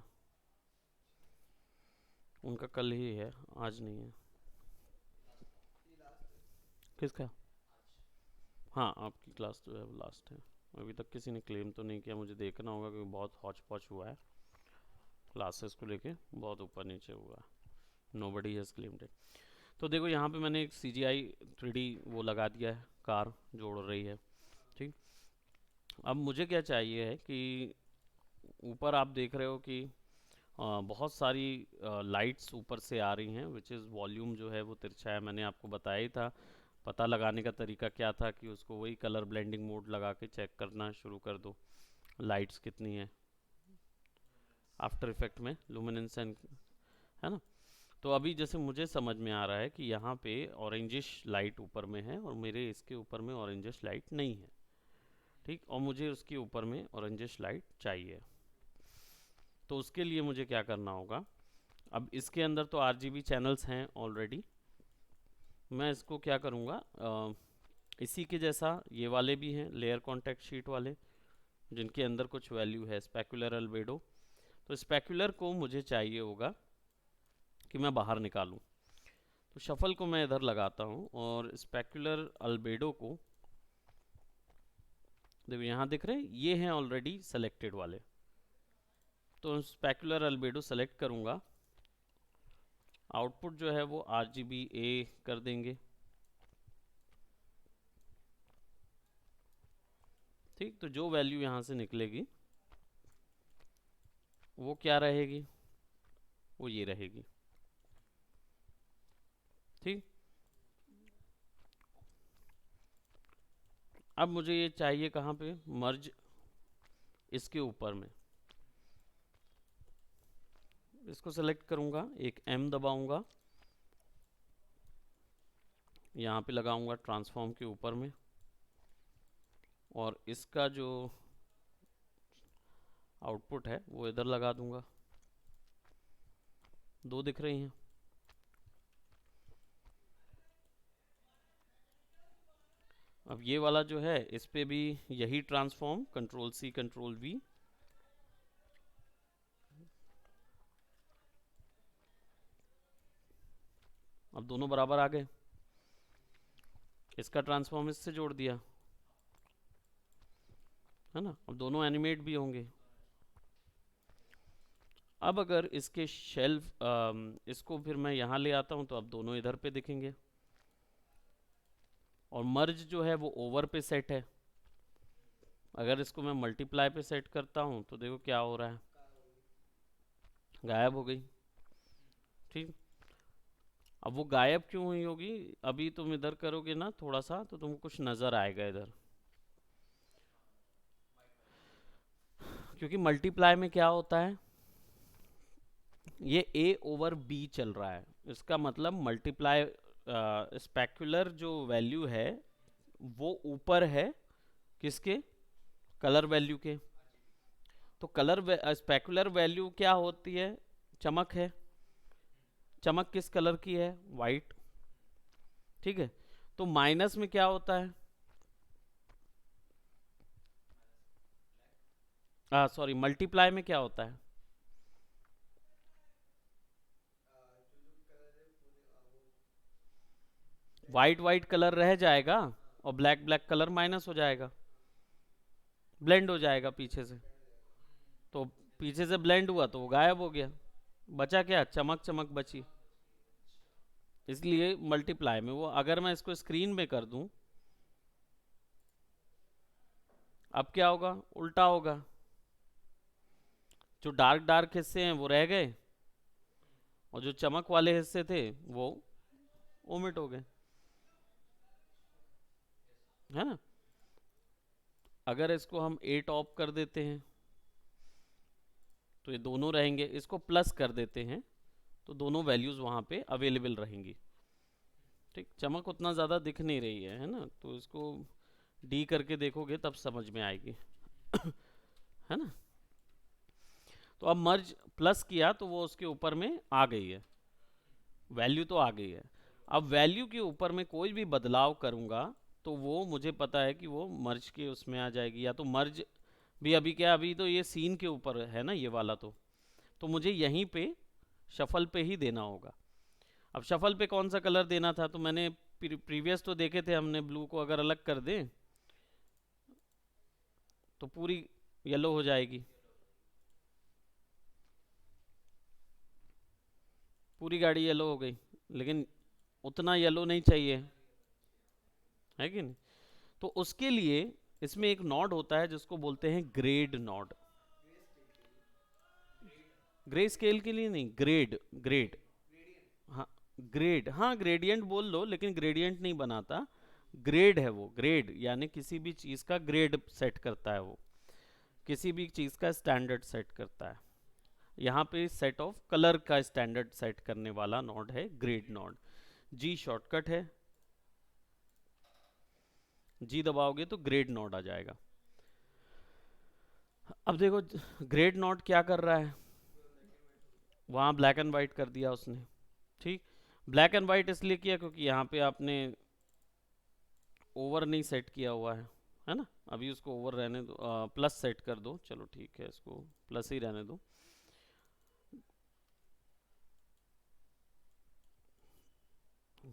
उनका कल ही है, आज नहीं है। ये लास्ट है। किसका? हाँ, आपकी क्लास जो है वो लास्ट है। अभी तक किसी ने क्लेम तो नहीं किया, मुझे देखना होगा क्योंकि बहुत हौच पौच हुआ है क्लासेस को लेके, बहुत ऊपर नीचे हुआ है। Nobody has claimed it. तो देखो यहाँ पे मैंने एक CGI 3D वो लगा दिया है, कार जोड़ रही है। ठीक, अब मुझे क्या चाहिए है कि ऊपर आप देख रहे हो कि बहुत सारी लाइट्स ऊपर से आ रही हैं, विच इज़ वॉल्यूम जो है वो तिरछा है, मैंने आपको बताया ही था। पता लगाने का तरीका क्या था कि उसको वही कलर ब्लेंडिंग मोड लगा के चेक करना शुरू कर दो, लाइट्स कितनी है आफ्टर इफेक्ट में, लुमिनेंस एंड, है ना। तो अभी जैसे मुझे समझ में आ रहा है कि यहाँ पे ऑरेंजिश लाइट ऊपर में है और मेरे इसके ऊपर में ऑरेंजिश लाइट नहीं है। ठीक, और मुझे उसके ऊपर में ऑरेंजिश लाइट चाहिए। तो उसके लिए मुझे क्या करना होगा, अब इसके अंदर तो RGB चैनल्स हैं ऑलरेडी, मैं इसको क्या करूँगा, इसी के जैसा ये वाले भी हैं लेयर कॉन्टैक्ट शीट वाले, जिनके अंदर कुछ वैल्यू है स्पेकुलर अल्बेडो। तो स्पेकुलर को मुझे चाहिए होगा कि मैं बाहर निकालूं, तो शफल को मैं इधर लगाता हूं और स्पेकुलर अल्बेडो को, देखो यहाँ दिख रहे हैं ये हैं ऑलरेडी सेलेक्टेड वाले, तो स्पेकुलर अल्बेडो सेलेक्ट करूंगा, आउटपुट जो है वो RGBA कर देंगे। ठीक, तो जो वैल्यू यहाँ से निकलेगी वो क्या रहेगी, वो ये रहेगी। ठीक, अब मुझे ये चाहिए कहाँ पे, मर्ज इसके ऊपर में, इसको सेलेक्ट करूँगा, एक M दबाऊंगा, यहाँ पे लगाऊंगा ट्रांसफॉर्म के ऊपर में, और इसका जो आउटपुट है वो इधर लगा दूंगा। दो दिख रही हैं। अब ये वाला जो है इस पे भी यही ट्रांसफॉर्म, Ctrl+C Ctrl+V, अब दोनों बराबर आ गए। इसका ट्रांसफॉर्म इससे जोड़ दिया, है ना, अब दोनों एनिमेट भी होंगे। अब अगर इसके शेल्फ इसको फिर मैं यहाँ ले आता हूँ तो अब दोनों इधर पे दिखेंगे, और मर्ज जो है वो ओवर पे सेट है। अगर इसको मैं मल्टीप्लाई पे सेट करता हूँ तो देखो क्या हो रहा है, गायब हो गई। ठीक, अब वो गायब क्यों हुई होगी, अभी तुम इधर करोगे ना थोड़ा सा तो तुमको कुछ नज़र आएगा इधर, क्योंकि मल्टीप्लाई में क्या होता है, ये A/B चल रहा है, इसका मतलब मल्टीप्लाई स्पेकुलर जो वैल्यू है वो ऊपर है किसके, कलर वैल्यू के। तो कलर स्पेकुलर वैल्यू क्या होती है, चमक है, चमक किस कलर की है, वाइट। ठीक है, तो माइनस में क्या होता है, सॉरी मल्टीप्लाई में क्या होता है, जो जो कलर है पूरे वो वाइट वाइट कलर रह जाएगा और ब्लैक ब्लैक कलर माइनस हो जाएगा, ब्लेंड हो जाएगा पीछे से। ब्लेंड हो जाएगा। तो पीछे से ब्लेंड हुआ तो वो गायब हो गया, बचा क्या, चमक चमक बची। इसलिए मल्टीप्लाई में वो, अगर मैं इसको स्क्रीन में कर दूं अब क्या होगा, उल्टा होगा, जो डार्क डार्क हिस्से हैं वो रह गए और जो चमक वाले हिस्से थे वो ओमिट हो गए, है ना। अगर इसको हम 8 ऑफ कर देते हैं तो ये दोनों रहेंगे, इसको प्लस कर देते हैं तो दोनों वैल्यूज़ वहाँ पे अवेलेबल रहेंगी। ठीक, चमक उतना ज़्यादा दिख नहीं रही है ना, तो इसको डी करके देखोगे तब समझ में आएगी। है ना। तो अब मर्ज प्लस किया तो वो उसके ऊपर में आ गई है, वैल्यू तो आ गई है। अब वैल्यू के ऊपर में कोई भी बदलाव करूँगा तो वो मुझे पता है कि वो मर्ज के उसमें आ जाएगी, या तो मर्ज भी अभी क्या, अभी तो ये सीन के ऊपर है ना ये वाला, तो मुझे यहीं पे शफल पे ही देना होगा। अब शफल पे कौन सा कलर देना था, तो मैंने प्रीवियस तो देखे थे हमने, ब्लू को अगर अलग कर दें तो पूरी येलो हो जाएगी, पूरी गाड़ी येलो हो गई, लेकिन उतना येलो नहीं चाहिए, है कि नहीं। तो उसके लिए इसमें एक नॉड होता है जिसको बोलते हैं ग्रेड नॉड। ग्रे स्केल के लिए नहीं, ग्रेड, ग्रेड। हाँ, ग्रेड, हाँ ग्रेडियंट बोल लो, लेकिन ग्रेडियंट नहीं बनाता, ग्रेड है वो। ग्रेड यानी किसी भी चीज़ का ग्रेड सेट करता है वो, किसी भी चीज़ का स्टैंडर्ड सेट करता है। यहाँ पे सेट ऑफ कलर का स्टैंडर्ड सेट करने वाला नॉड है ग्रेड नॉड। जी शॉर्टकट है, जी दबाओगे तो ग्रेड नॉड आ जाएगा। अब देखो ग्रेड नॉट क्या कर रहा है, वहाँ ब्लैक एंड वाइट कर दिया उसने। ठीक, ब्लैक एंड वाइट इसलिए किया क्योंकि यहाँ पे आपने ओवर नहीं सेट किया हुआ है ना। अभी उसको ओवर रहने दो, प्लस सेट कर दो, चलो ठीक है इसको प्लस ही रहने दो।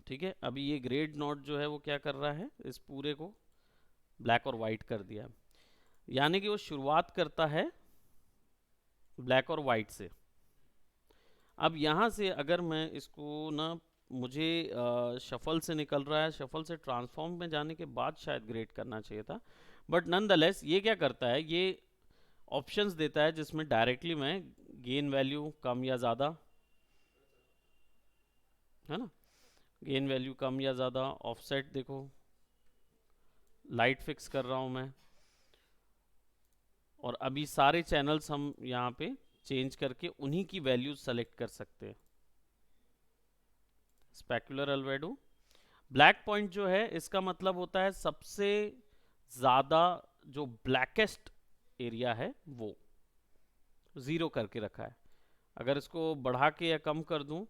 ठीक है, अभी ये ग्रेड नॉट जो है वो क्या कर रहा है, इस पूरे को ब्लैक और वाइट कर दिया, यानी कि वो शुरुआत करता है ब्लैक और वाइट से। अब यहाँ से अगर मैं इसको ना, मुझे शफल से निकल रहा है, शफल से ट्रांसफॉर्म में जाने के बाद शायद ग्रेड करना चाहिए था, बट नॉनदलेस ये क्या करता है, ये ऑप्शंस देता है जिसमें डायरेक्टली मैं गेन वैल्यू कम या ज़्यादा, है ना, गेन वैल्यू कम या ज़्यादा, ऑफसेट देखो, लाइट फिक्स कर रहा हूँ मैं, और अभी सारे चैनल्स हम यहाँ पे चेंज करके उन्हीं की वैल्यूज सेलेक्ट कर सकते हैं। स्पेकुलर अल्वेडो, ब्लैक पॉइंट जो है इसका मतलब होता है सबसे ज़्यादा जो ब्लैकेस्ट एरिया है वो ज़ीरो करके रखा है। अगर इसको बढ़ा के या कम कर दूं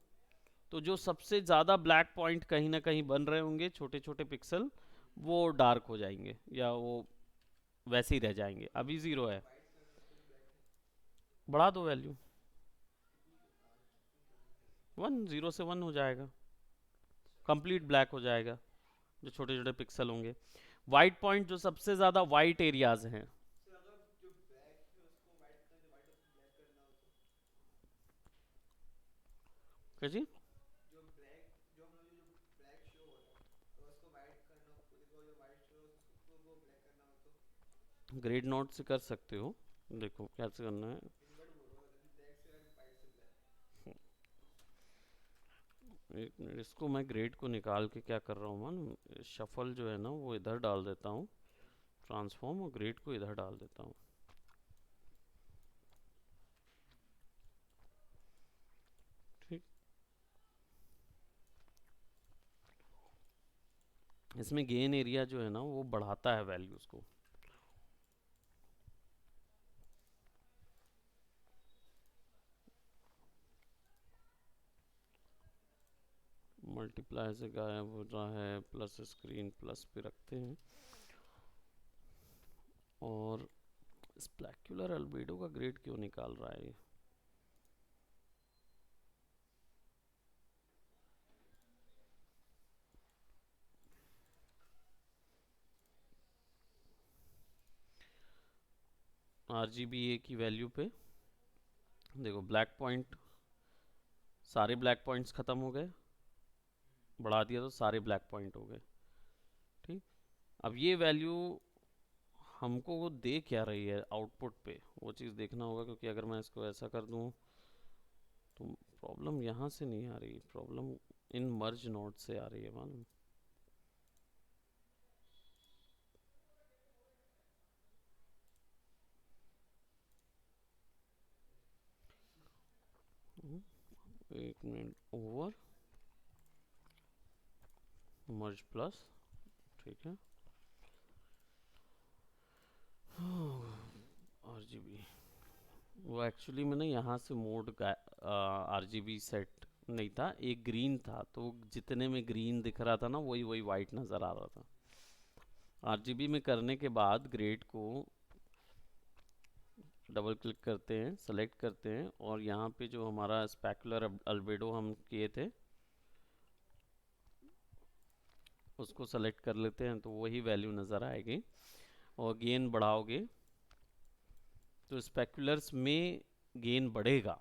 तो जो सबसे ज़्यादा ब्लैक पॉइंट कहीं ना कहीं बन रहे होंगे, छोटे छोटे पिक्सल, वो डार्क हो जाएंगे या वो वैसे ही रह जाएंगे। अभी ज़ीरो है, बढ़ा दो वैल्यू, 1, 0 से 1 हो जाएगा, कंप्लीट ब्लैक हो जाएगा जो छोटे छोटे पिक्सल होंगे। वाइट पॉइंट जो सबसे ज़्यादा वाइट एरियाज हैं, सर अगर जो ब्लैक है उसको वाइट कर दे, वाइट को ब्लैक करना हो तो, क्या जी, जो ब्लैक जो हम लोग जो ब्लैक शो हो रहा है तो उसको वाइट करना हो, पूरे को जो वाइट शो हो उसको वो ब्लैक करना हो तो ग्रेड नोट से कर सकते हो, देखो कैसे करना है। इन्वर्ट बोल रहा हूँ, अभी ब्लैक से अगर वाइट से ब्लैक। एक मिनट, इसको मैं ग्रेड को निकाल के क्या कर रहा हूँ man, शफल जो है ना वो इधर डाल देता हूँ, ट्रांसफॉर्म, और ग्रेड को इधर डाल देता हूँ। ठीक, इसमें गेन एरिया जो है ना वो बढ़ाता है वैल्यूज को। मल्टीप्लाई से गायब हो रहा है, प्लस स्क्रीन प्लस पे रखते हैं, और स्पेक्युलर अल्बेडो का ग्रेड क्यों निकाल रहा है ये? RGBA की वैल्यू पे देखो, ब्लैक पॉइंट, सारे ब्लैक पॉइंट्स ख़त्म हो गए, बढ़ा दिया तो सारे ब्लैक पॉइंट हो गए। ठीक, अब ये वैल्यू हमको वो दे क्या रही है आउटपुट पे, वो चीज़ देखना होगा, क्योंकि अगर मैं इसको ऐसा कर दूँ तो प्रॉब्लम यहाँ से नहीं आ रही, प्रॉब्लम इन मर्ज नोड से आ रही है मालूम। एक मिनट, ओवर मर्ज प्लस, ठीक है, RGB। वो एक्चुअली मैंने यहाँ से मोड का RGB सेट नहीं था, एक ग्रीन था, तो जितने में ग्रीन दिख रहा था ना वही वही वाइट नज़र आ रहा था। RGB में करने के बाद ग्रेड को डबल क्लिक करते हैं, सेलेक्ट करते हैं, और यहाँ पे जो हमारा स्पेकुलर अल्बेडो हम किए थे उसको सेलेक्ट कर लेते हैं, तो वही वैल्यू नज़र आएगी। और गेन बढ़ाओगे तो स्पेकुलर्स में गेन बढ़ेगा,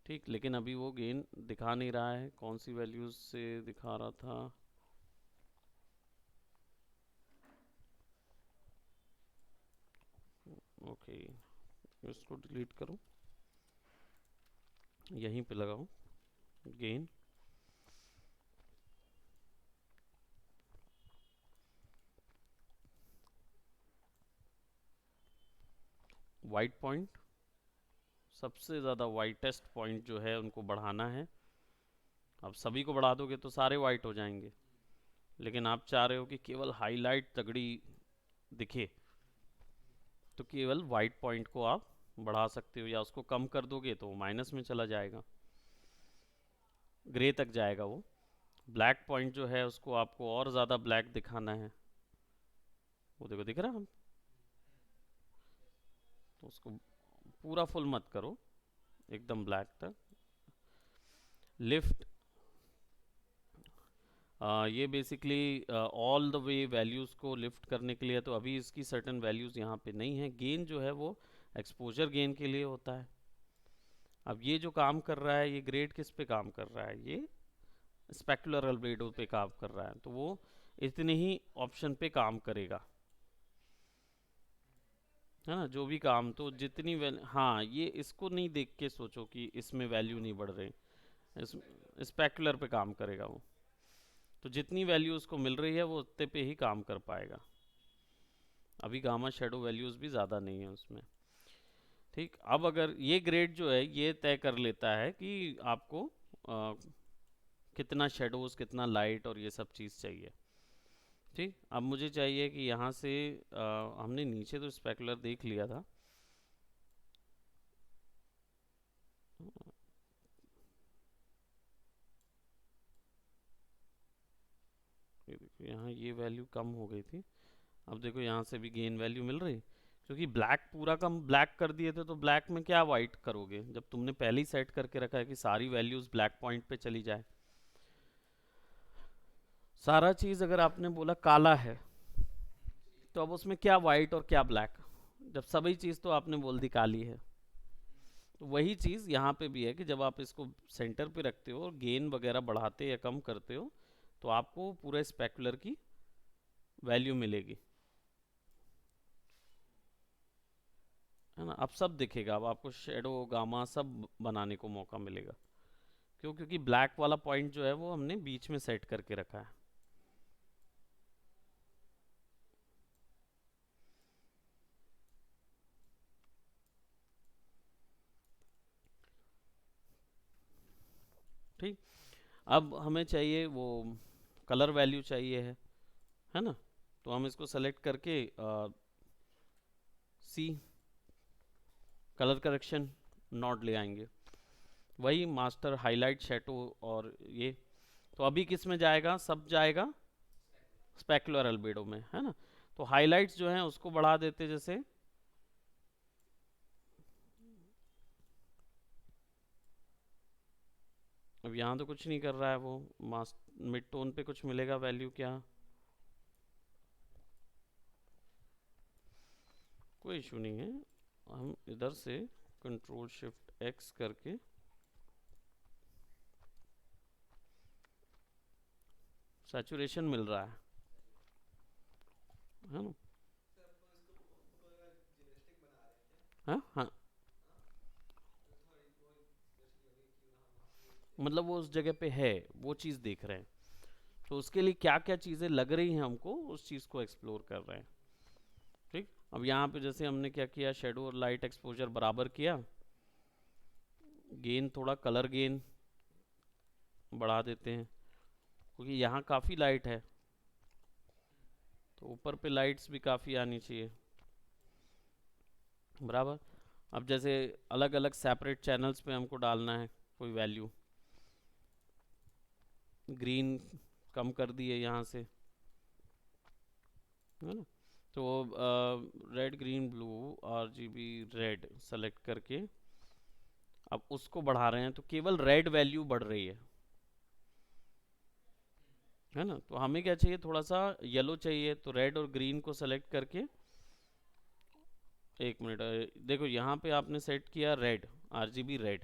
ठीक, लेकिन अभी वो गेन दिखा नहीं रहा है। कौन सी वैल्यूज से दिखा रहा था? ओके, इसको डिलीट करो, यहीं पे लगाओ गेन, वाइट पॉइंट, सबसे ज़्यादा वाइटेस्ट पॉइंट जो है उनको बढ़ाना है। अब सभी को बढ़ा दोगे तो सारे वाइट हो जाएंगे, लेकिन आप चाह रहे हो कि केवल हाईलाइट तगड़ी दिखे, तो केवल वाइट पॉइंट को आप बढ़ा सकते हो, या उसको कम कर दोगे तो माइनस में चला जाएगा, ग्रे तक जाएगा वो। ब्लैक पॉइंट जो है उसको आपको और ज़्यादा ब्लैक दिखाना है, वो देखो दिख रहा है, तो उसको पूरा फुल मत करो, एकदम ब्लैक तक। लिफ्ट, ये basically all the way values को लिफ्ट करने के लिए, तो अभी इसकी सर्टेन वैल्यूज़ यहाँ पे नहीं है। गेन जो है वो एक्सपोजर गेन के लिए होता है। अब ये जो काम कर रहा है, ये ग्रेड किस पे काम कर रहा है? ये स्पेकुलर अल्बेडो पे काम कर रहा है, तो वो इतने ही ऑप्शन पे काम करेगा, है ना, जो भी काम, तो जितनी हाँ, ये इसको नहीं देख के सोचो कि इसमें वैल्यू नहीं बढ़ रही, इस स्पेकुलर पे काम करेगा वो, तो जितनी वैल्यू उसको मिल रही है वो उतने पे ही काम कर पाएगा। अभी गामा शेडो वैल्यूज़ भी ज़्यादा नहीं है उसमें, ठीक। अब अगर ये ग्रेड जो है ये तय कर लेता है कि आपको कितना शेडोज, कितना लाइट और ये सब चीज़ चाहिए, ठीक। अब मुझे चाहिए कि यहाँ से हमने नीचे तो स्पेकुलर देख लिया था, ये देखो यहाँ ये वैल्यू कम हो गई थी, अब देखो यहाँ से भी गेन वैल्यू मिल रही, क्योंकि ब्लैक पूरा कम ब्लैक कर दिए थे, तो ब्लैक में क्या वाइट करोगे जब तुमने पहले ही सेट करके रखा है कि सारी वैल्यूज ब्लैक पॉइंट पे चली जाए। सारा चीज़ अगर आपने बोला काला है, तो अब उसमें क्या वाइट और क्या ब्लैक, जब सभी चीज़ तो आपने बोल दी काली है। तो वही चीज़ यहाँ पे भी है कि जब आप इसको सेंटर पे रखते हो और गेन वगैरह बढ़ाते या कम करते हो, तो आपको पूरे स्पेकुलर की वैल्यू मिलेगी, है ना। अब सब दिखेगा, अब आपको शेडो गामा सब बनाने को मौका मिलेगा, क्यों? क्योंकि ब्लैक वाला पॉइंट जो है वो हमने बीच में सेट करके रखा है। ठीक, अब हमें चाहिए वो कलर वैल्यू चाहिए है ना, तो हम इसको सेलेक्ट करके सी कलर करेक्शन नॉट ले आएंगे, वही मास्टर हाईलाइट शेडो, और ये तो अभी किस में जाएगा? सब जाएगा स्पेकुलर अल्बेडो में, है ना। तो हाईलाइट्स जो हैं उसको बढ़ा देते, जैसे अब यहाँ तो कुछ नहीं कर रहा है वो, मिड टोन पे कुछ मिलेगा वैल्यू क्या? कोई इशू नहीं है, हम इधर से कंट्रोल शिफ्ट एक्स करके सैचुरेशन मिल रहा है ना। सर अपन इसको रियलिस्टिक बना रहे हैं क्या? हाँ हाँ, तो थोड़ी वो स्पेशली होगी कि वहाँ वहाँ पे मतलब वो उस जगह पे है, वो चीज़ देख रहे हैं, तो उसके लिए क्या क्या चीज़ें लग रही हैं हमको, उस चीज़ को एक्सप्लोर कर रहे हैं, ठीक। अब यहाँ पे जैसे हमने क्या किया, शेडो और लाइट एक्सपोजर बराबर किया, गेन थोड़ा कलर गेन बढ़ा देते हैं, क्योंकि यहाँ काफ़ी लाइट है, तो ऊपर पे लाइट्स भी काफ़ी आनी चाहिए। बराबर। अब जैसे अलग अलग सेपरेट चैनल्स पे हमको डालना है कोई वैल्यू, ग्रीन कम कर दिए यहाँ से, है ना। तो red green blue RGB red select करके अब उसको बढ़ा रहे हैं, तो केवल रेड वैल्यू बढ़ रही है ना। तो हमें क्या चाहिए, थोड़ा सा येलो चाहिए, तो रेड और ग्रीन को सेलेक्ट करके, एक मिनट, देखो यहाँ पे आपने सेट किया red, RGB red,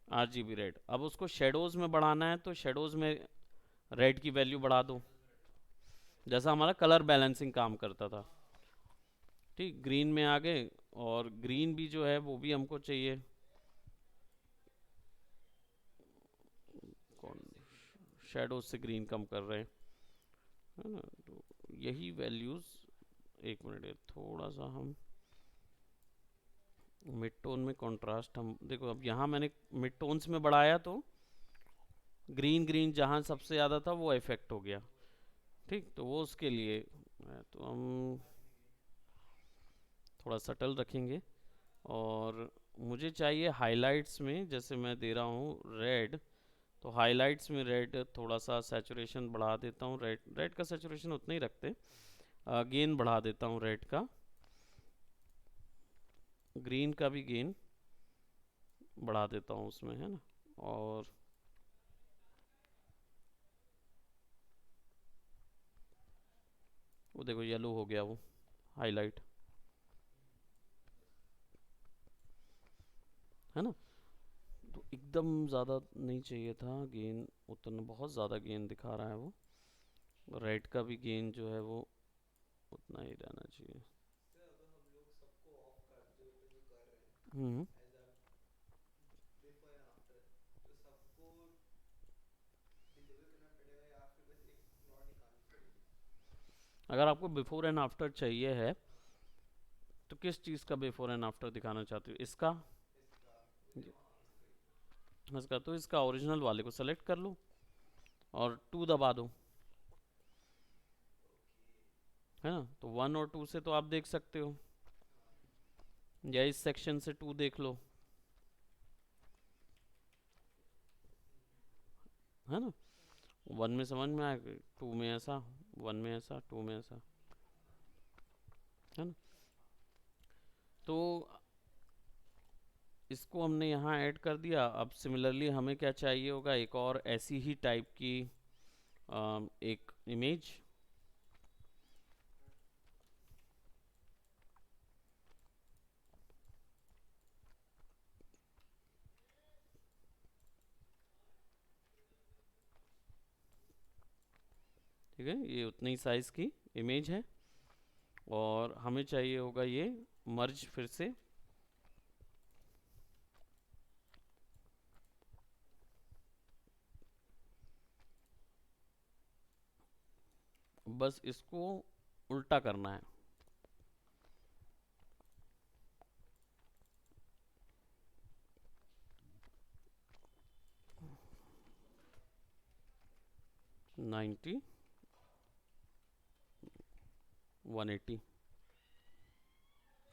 RGB red. अब उसको शेडोज में बढ़ाना है, तो शेडोज में रेड की वैल्यू बढ़ा दो, जैसा हमारा कलर बैलेंसिंग काम करता था। ठीक, ग्रीन में आ गए, और ग्रीन भी जो है वो भी हमको चाहिए, कौन, शेडोज से ग्रीन कम कर रहे हैं, है ना। तो यही वैल्यूज, एक मिनट, थोड़ा सा हम मिड टोन में कंट्रास्ट, हम देखो अब यहाँ मैंने मिड टोन्स में बढ़ाया, तो ग्रीन ग्रीन जहाँ सबसे ज़्यादा था वो इफेक्ट हो गया। ठीक, तो वो उसके लिए तो हम थोड़ा सटल रखेंगे। और मुझे चाहिए हाइलाइट्स में, जैसे मैं दे रहा हूँ रेड, तो हाइलाइट्स में रेड थोड़ा सा सैचुरेशन बढ़ा देता हूँ, रेड रेड का सैचुरेशन उतना ही रखते, गेन बढ़ा देता हूँ रेड का, ग्रीन का भी गेन बढ़ा देता हूँ उसमें, है ना। और वो देखो येलो हो गया वो हाईलाइट, है ना। तो एकदम ज़्यादा नहीं चाहिए था गेन, उतना बहुत ज़्यादा गेन दिखा रहा है वो, रेड का भी गेन जो है वो उतना ही रहना चाहिए। सर अगर हम लोग सबको ऑफ कर दो तो जो कर रहे हैं हम्म। As a before and after, तो सबको डिलीवर करना पड़ेगा या फिर बस एक प्लॉट निकालनी पड़ेगी? अगर आपको बिफोर एंड आफ्टर चाहिए है, हाँ, तो किस चीज़ का बिफोर एंड आफ्टर दिखाना चाहते हो, इसका, इसका ये- हाँ इसका ही। इसका, तो इसका ओरिजिनल वाले को सेलेक्ट कर लो और 2 दबा दो, ओके। है ना। तो 1 और 2 से तो आप देख सकते हो, हाँ या इस सेक्शन से 2 देख लो, है ना। 1 में समझ में आएगा, 2 में ऐसा, 1 में ऐसा, 2 में ऐसा, है ना। तो इसको हमने यहाँ ऐड कर दिया। अब सिमिलरली हमें क्या चाहिए होगा, एक और ऐसी ही टाइप की एक इमेज, ठीक है, ये उतनी साइज़ की इमेज है। और हमें चाहिए होगा ये मर्ज फिर से, बस इसको उल्टा करना है, 90 180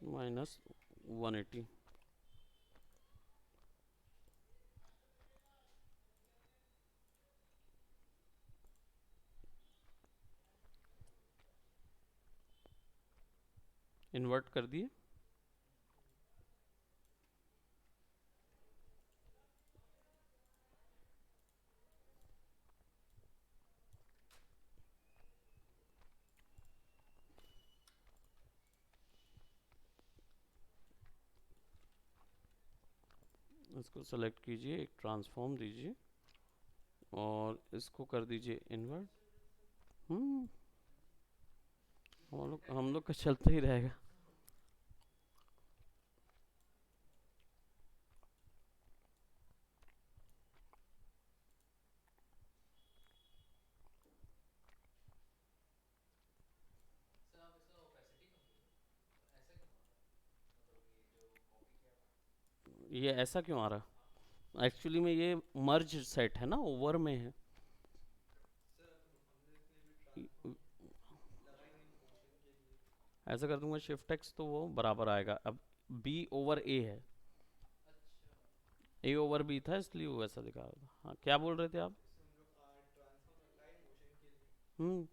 माइनस 180, इन्वर्ट कर दिए। इसको सेलेक्ट कीजिए, एक ट्रांसफॉर्म दीजिए और इसको कर दीजिए इन्वर्ट। हम्म, हम लोग का चलता ही रहेगा। सर आप इसका ओपेसिटी कम कर दो, ऐसा क्यों आ रहा है, मतलब ये जो कॉपी किया था। ये ऐसा क्यों आ रहा है? एक्चुअली में ये मर्ज सेट है ना, ओवर में है। सर हमने इसमें भी ट्रांसफॉर्म लगा ही नहीं मोशन के लिए। ऐसा कर दूंगा शिफ्ट एक्स तो वो बराबर आएगा। अब बी ओवर ए है, अच्छा। ए ओवर बी था इसलिए वो वैसा दिखा रहा था। हाँ, क्या बोल रहे थे आप? इसमें हम लोग ट्रांसफॉर्म लगाए मोशन के लिए। हम्म,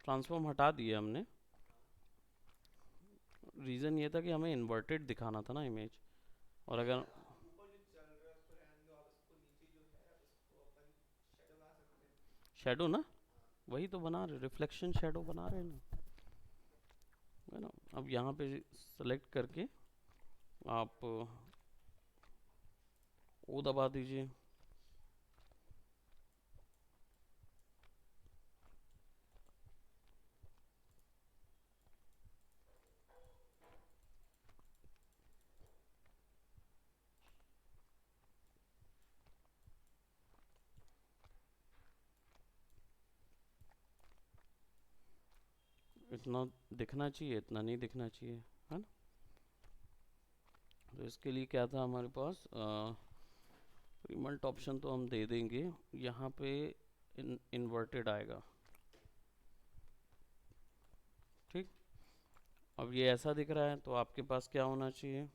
ट्रांसफॉर्म हटा दिए हमने। हाँ। रीज़न ये था कि हमें इन्वर्टेड दिखाना था ना इमेज। और अगर आप ऊपर जो चल रहा है उसको रहने दो, आप उसको नीचे जो है उसको अपन शेडो बना सकते हैं। शेडो ना, हाँ। वही तो बना रहे, रिफ्लेक्शन शेडो बना रहे हैं ना, है ना। अब यहाँ पे सेलेक्ट करके आप ओ दबा दीजिए। इतना दिखना चाहिए, इतना नहीं दिखना चाहिए, है ना। तो इसके लिए क्या था हमारे पास, रिमल्ट ऑप्शन तो हम दे देंगे। यहाँ पे इन्वर्टेड आएगा, ठीक। अब ये ऐसा दिख रहा है तो आपके पास क्या होना चाहिए,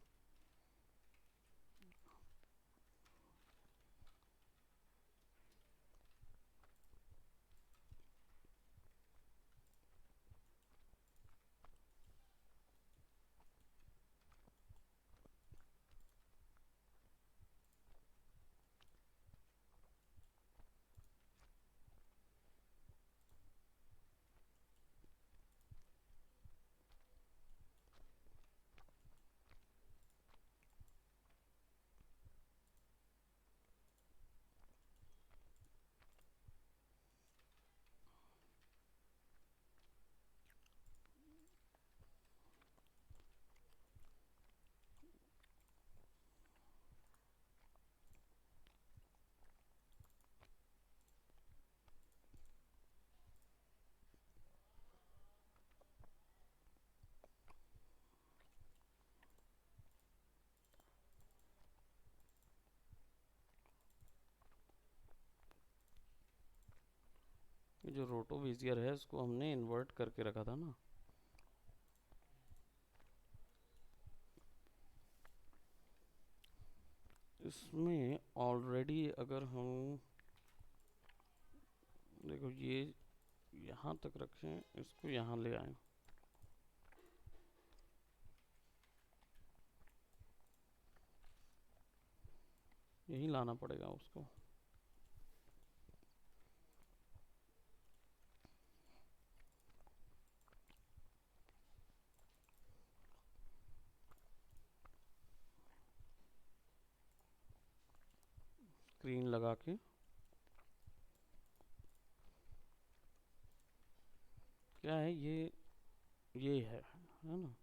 ये जो रोटो विजियर है इसको हमने इन्वर्ट करके रखा था ना। इसमें ऑलरेडी अगर हम देखो ये यहाँ तक रखें, इसको यहाँ ले आए, यही लाना पड़ेगा उसको। स्क्रीन लगा के क्या है ये है ना।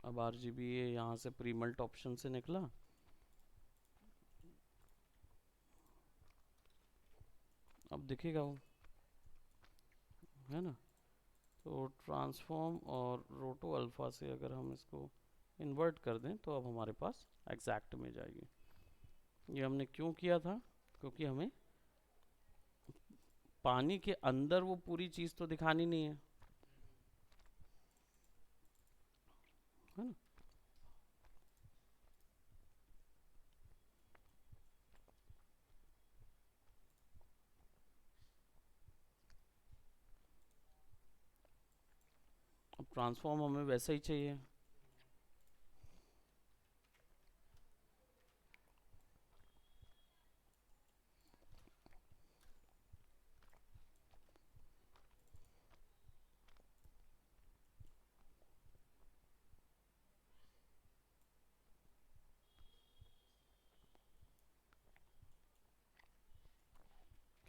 अब RGB ये यहाँ से प्रीमल्ट ऑप्शन से निकला, अब दिखेगा वो, है ना। तो ट्रांसफॉर्म और रोटो अल्फा से अगर हम इसको इन्वर्ट कर दें तो अब हमारे पास एग्जैक्ट में जाएगी। ये हमने क्यों किया था, क्योंकि हमें पानी के अंदर वो पूरी चीज़ तो दिखानी नहीं है, है ना। अब ट्रांसफॉर्म हमें वैसा ही चाहिए।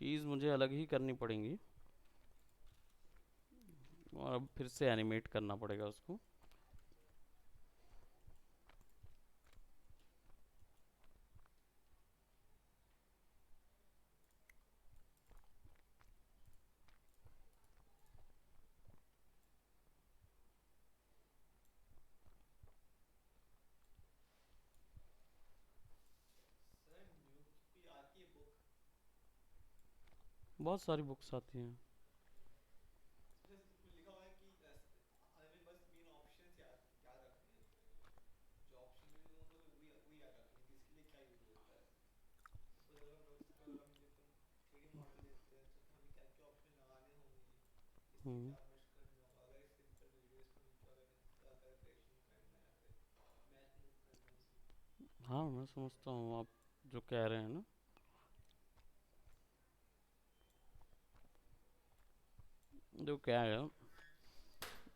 कीज़ मुझे अलग ही करनी पड़ेंगी और अब फिर से एनिमेट करना पड़ेगा उसको। बहुत सारी बुक्स आती हैं। जैसे लिखा हुआ है कि हमें बस मेन ऑप्शंस याद याद रखने हैं, जो ऑप्शन में होंगे वही वही याद रखने हैं कि इसके लिए क्या यूज होता है। सपोज अगर हम अगर हम जब हम 3D मॉडल लेते हैं तो हमें क्या क्या ऑप्शन लगाने होंगे, इसमें हम्म। क्या मर्ज करना होगा, अगर एक सिंपल वीडियो इसको नीचे अगर कलर करेक्शन करना है या फिर मैच मूव करना है उसमें। हाँ मैं समझता हूँ आप जो कह रहे हैं ना। जो क्या है,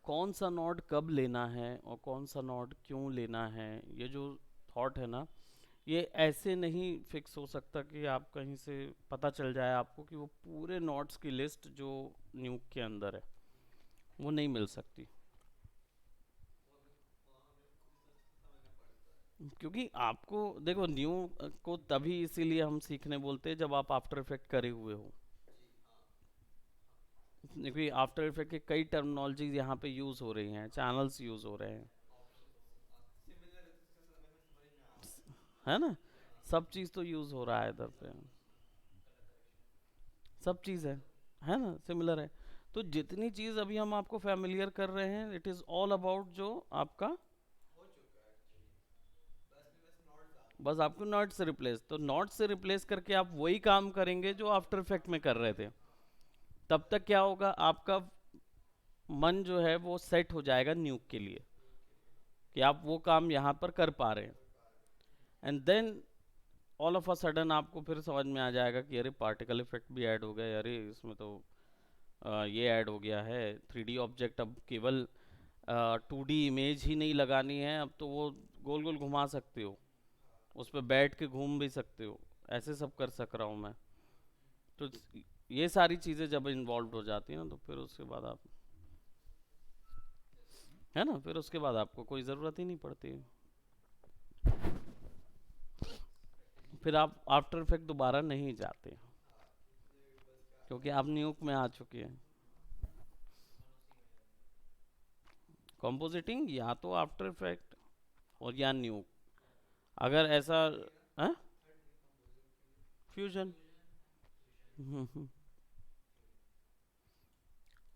कौन सा नोड कब लेना है और कौन सा नोड क्यों लेना है, ये जो थॉट है ना, ये ऐसे नहीं फिक्स हो सकता कि आप कहीं से पता चल जाए आपको कि वो पूरे नोड्स की लिस्ट जो न्यूक के अंदर है वो नहीं मिल सकती। वो हमें वहाँ हमें खुद ही समझना पड़ता है। क्योंकि आपको देखो न्यू को तभी इसीलिए हम सीखने बोलते हैं जब आप आफ्टर इफेक्ट करे हुए हो। जी हाँ। हाँ क्योंकि आफ्टर इफेक्ट के कई टर्मिनोलॉजीज यहाँ पे यूज हो रही हैं, चैनल्स यूज हो रहे हैं, ऑप्शंस सिमिलर है तो हमें समझ में आ रहा है। है ना। हाँ सब चीज़ तो यूज हो रहा है इधर पे, कलर करेक्शन सब चीज़ है ना, सिमिलर है। तो जितनी चीज़ अभी हम आपको फैमिलियर कर रहे हैं इट इज़ ऑल अबाउट जो आपका, हो चुका है एक्चुअली, बस में बस नॉट्स आ गए बस हैं। आपको नॉट से रिप्लेस, तो नॉट से रिप्लेस करके आप वही काम करेंगे जो आफ्टर इफेक्ट में कर रहे थे। हाँ तब तक क्या होगा, आपका मन जो है वो सेट हो जाएगा न्यूक के लिए, न्यूज़ के लिए, हाँ कि आप वो काम यहाँ पर कर पा रहे हैं। कर पा रहे हैं। And then all of a sudden आपको फिर समझ में आ जाएगा कि अरे पार्टिकल इफेक्ट भी ऐड हो गया, अरे इसमें तो ये ऐड हो गया है, 3D ऑब्जेक्ट अब केवल 2D इमेज ही नहीं लगानी है, अब तो वो गोल गोल घुमा सकते हो, हाँ उस पर बैठ के घूम भी सकते हो, ऐसे सब कर सक रहा हूँ मैं। तो ये सारी चीज़ें जब इन्वॉल्व हो जाती हैं ना तो फिर उसके बाद आप, है ना, फिर उसके बाद आपको कोई ज़रूरत ही नहीं पड़ती, फिर आप आफ्टर इफेक्ट दोबारा नहीं जाते हाँ फिर बस क्या क्योंकि आप कंपोजिशन न्यूक में आ चुके हैं। मन उसी में जाएगा। कंपोजिटिंग या तो आफ्टर इफेक्ट और या न्यूक, अगर थर्ड ऐसा थर्ड नहीं है ना, है थर्ड नहीं composing fusion. Fusion. Fusion fusion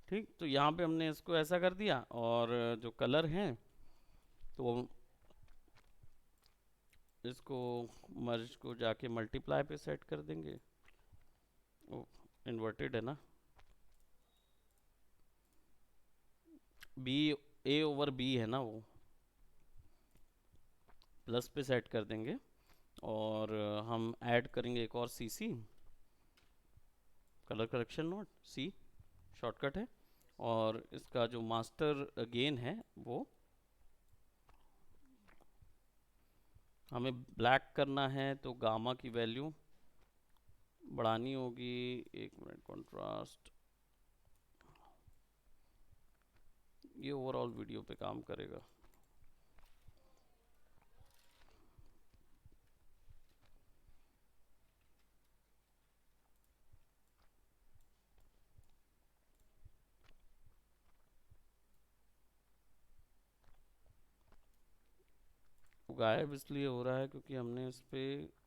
ठीक, तो यहाँ पे हमने इसको ऐसा कर दिया, और जो कलर हैं तो इसको मर्ज को जाके मल्टीप्लाई पे सेट कर देंगे, वो इन्वर्टेड है ना, बी, ए ओवर बी है ना वो, प्लस पे सेट कर देंगे, और हम ऐड करेंगे एक और सीसी, कलर करेक्शन नोट, सी शॉर्टकट है, और इसका जो मास्टर गेन है वो हमें ब्लैक करना है, तो गामा की वैल्यू बढ़ानी होगी, एक मिनट, कंट्रास्ट, ये ओवरऑल वीडियो पे काम करेगा। वो गायब इसलिए हो रहा है क्योंकि हमने इस पे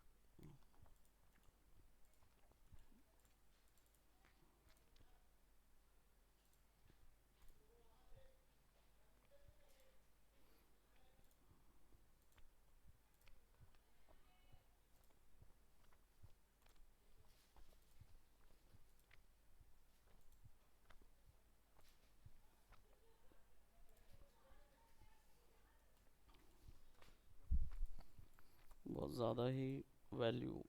बहुत ज़्यादा ही वैल्यू,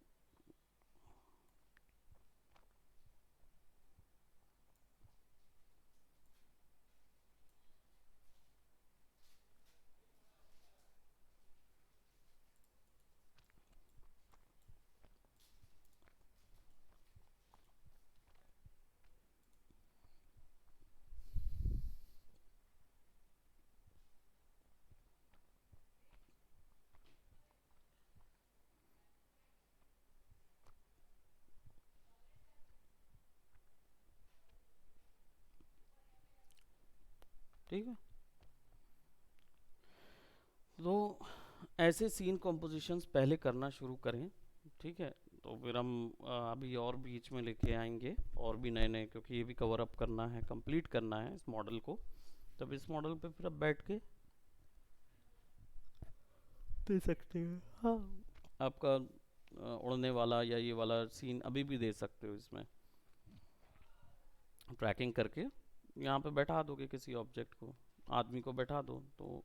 ठीक है। तो ऐसे सीन कॉम्पोजिशंस पहले करना शुरू करें, ठीक है। तो फिर हम अभी और बीच में लेके आएंगे और भी नए नए, क्योंकि ये भी कवर अप करना है, कंप्लीट करना है इस मॉडल को। तब इस मॉडल पे फिर अब बैठ के दे सकते हैं। हाँ, आपका उड़ने वाला या ये वाला सीन अभी भी दे सकते हो इसमें, ट्रैकिंग करके यहाँ पे बैठा दोगे किसी ऑब्जेक्ट को, आदमी को बैठा दो तो।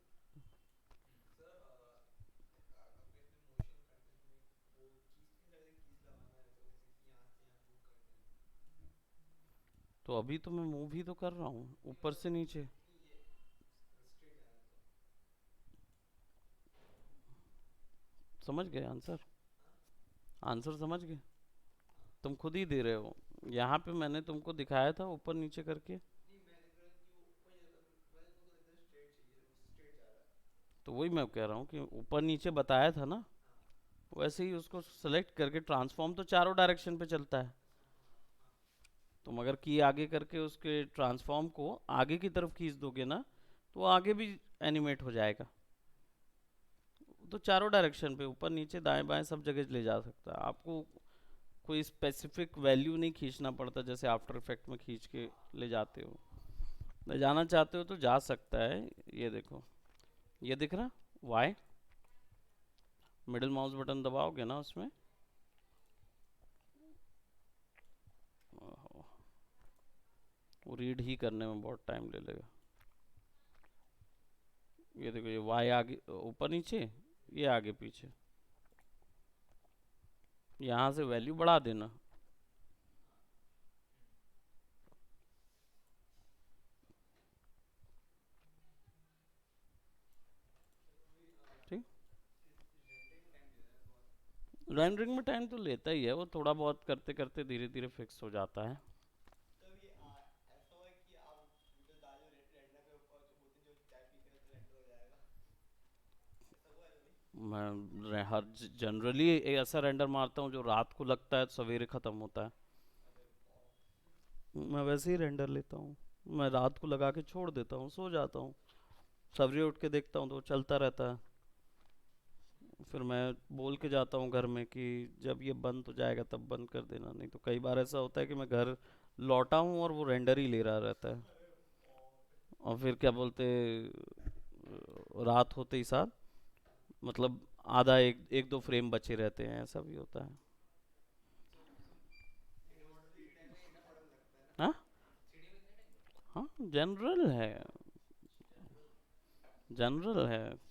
सर अपने अपने मोशन कंटेंट में वो कीज की तरह कीज लगाना है, तो जैसे कि यहाँ से यहाँ मूव करते हैं। तो अभी तो मैं मूव ही तो कर रहा हूँ नहीं ऊपर से मतलब नीचे। नहीं ये स्ट्रेट जाना है तो। समझ गए आंसर? हाँ आंसर समझ गए? हाँ। तुम खुद ही दे रहे हो। यहाँ पे मैंने तुमको दिखाया था ऊपर नीचे करके। नहीं मैं देख रहा हूँ कि वो ऊपर ही जाता है, मैं को तो इधर स्ट्रेट चाहिए, वो स्ट्रेट जा रहा है। तो वही मैं कह रहा हूँ कि ऊपर नीचे बताया था ना, हाँ वैसे ही उसको सेलेक्ट करके, ट्रांसफॉर्म तो चारों डायरेक्शन पे चलता है। अच्छा हाँ हाँ। तुम अगर की आगे करके उसके ट्रांसफॉर्म को आगे की तरफ खींच दोगे ना, तो वो आगे भी एनिमेट हो जाएगा। तो चारों डायरेक्शन पे, ऊपर नीचे दाएं बाएं सब जगह ले जा सकता है। आपको कोई स्पेसिफिक वैल्यू नहीं खींचना पड़ता जैसे आफ्टर इफेक्ट में खींच के ले जाते हो। ले जाना चाहते हो तो जा सकता है। ये देखो, ये दिख रहा वाई, मिडिल माउस बटन दबाओगे ना उसमें, ओहो, वो रीड ही करने में बहुत टाइम ले लेगा। ये देखो, ये वाई आगे ऊपर नीचे, ये आगे पीछे। यहाँ से वैल्यू बढ़ा देना। सर अभी ठीक, रेंडरिंग में टाइम ले रहा है बहुत। रेंडरिंग में टाइम तो लेता ही है, वो थोड़ा बहुत करते करते धीरे धीरे फिक्स हो जाता है। तो ये ऐसा हुआ है कि आप वीडियो डाल रहे रेंडर के ऊपर तो बोलते हैं जो चाय पी के तो रेंडर हो जाएगा, ऐसा हुआ है कभी? मैं हर जनरली ऐसा रेंडर मारता हूँ जो रात को लगता है सवेरे ख़त्म होता है। अरे बाप। मैं वैसे ही रेंडर लेता हूँ। मैं रात को लगा के छोड़ देता हूँ, सो जाता हूँ, सवेरे उठ के देखता हूँ तो वो चलता रहता है। फिर मैं बोल के जाता हूँ घर में कि जब ये बंद हो जाएगा तब बंद कर देना। नहीं तो कई बार ऐसा होता है कि मैं घर लौटा हूँ और वो रेंडर ही ले रहा रहता है। अरे बाप। और फिर क्या बोलते, रात होते ही साथ, मतलब आधा एक एक दो फ्रेम बचे रहते हैं, ऐसा भी होता है। तो यूनिवर्सिटी टाइम में इतना पड़ा लगता है ना। हाँ, 3D में कितने टाइम लगता हाँ, जनरल है, जनरल। जनरल है।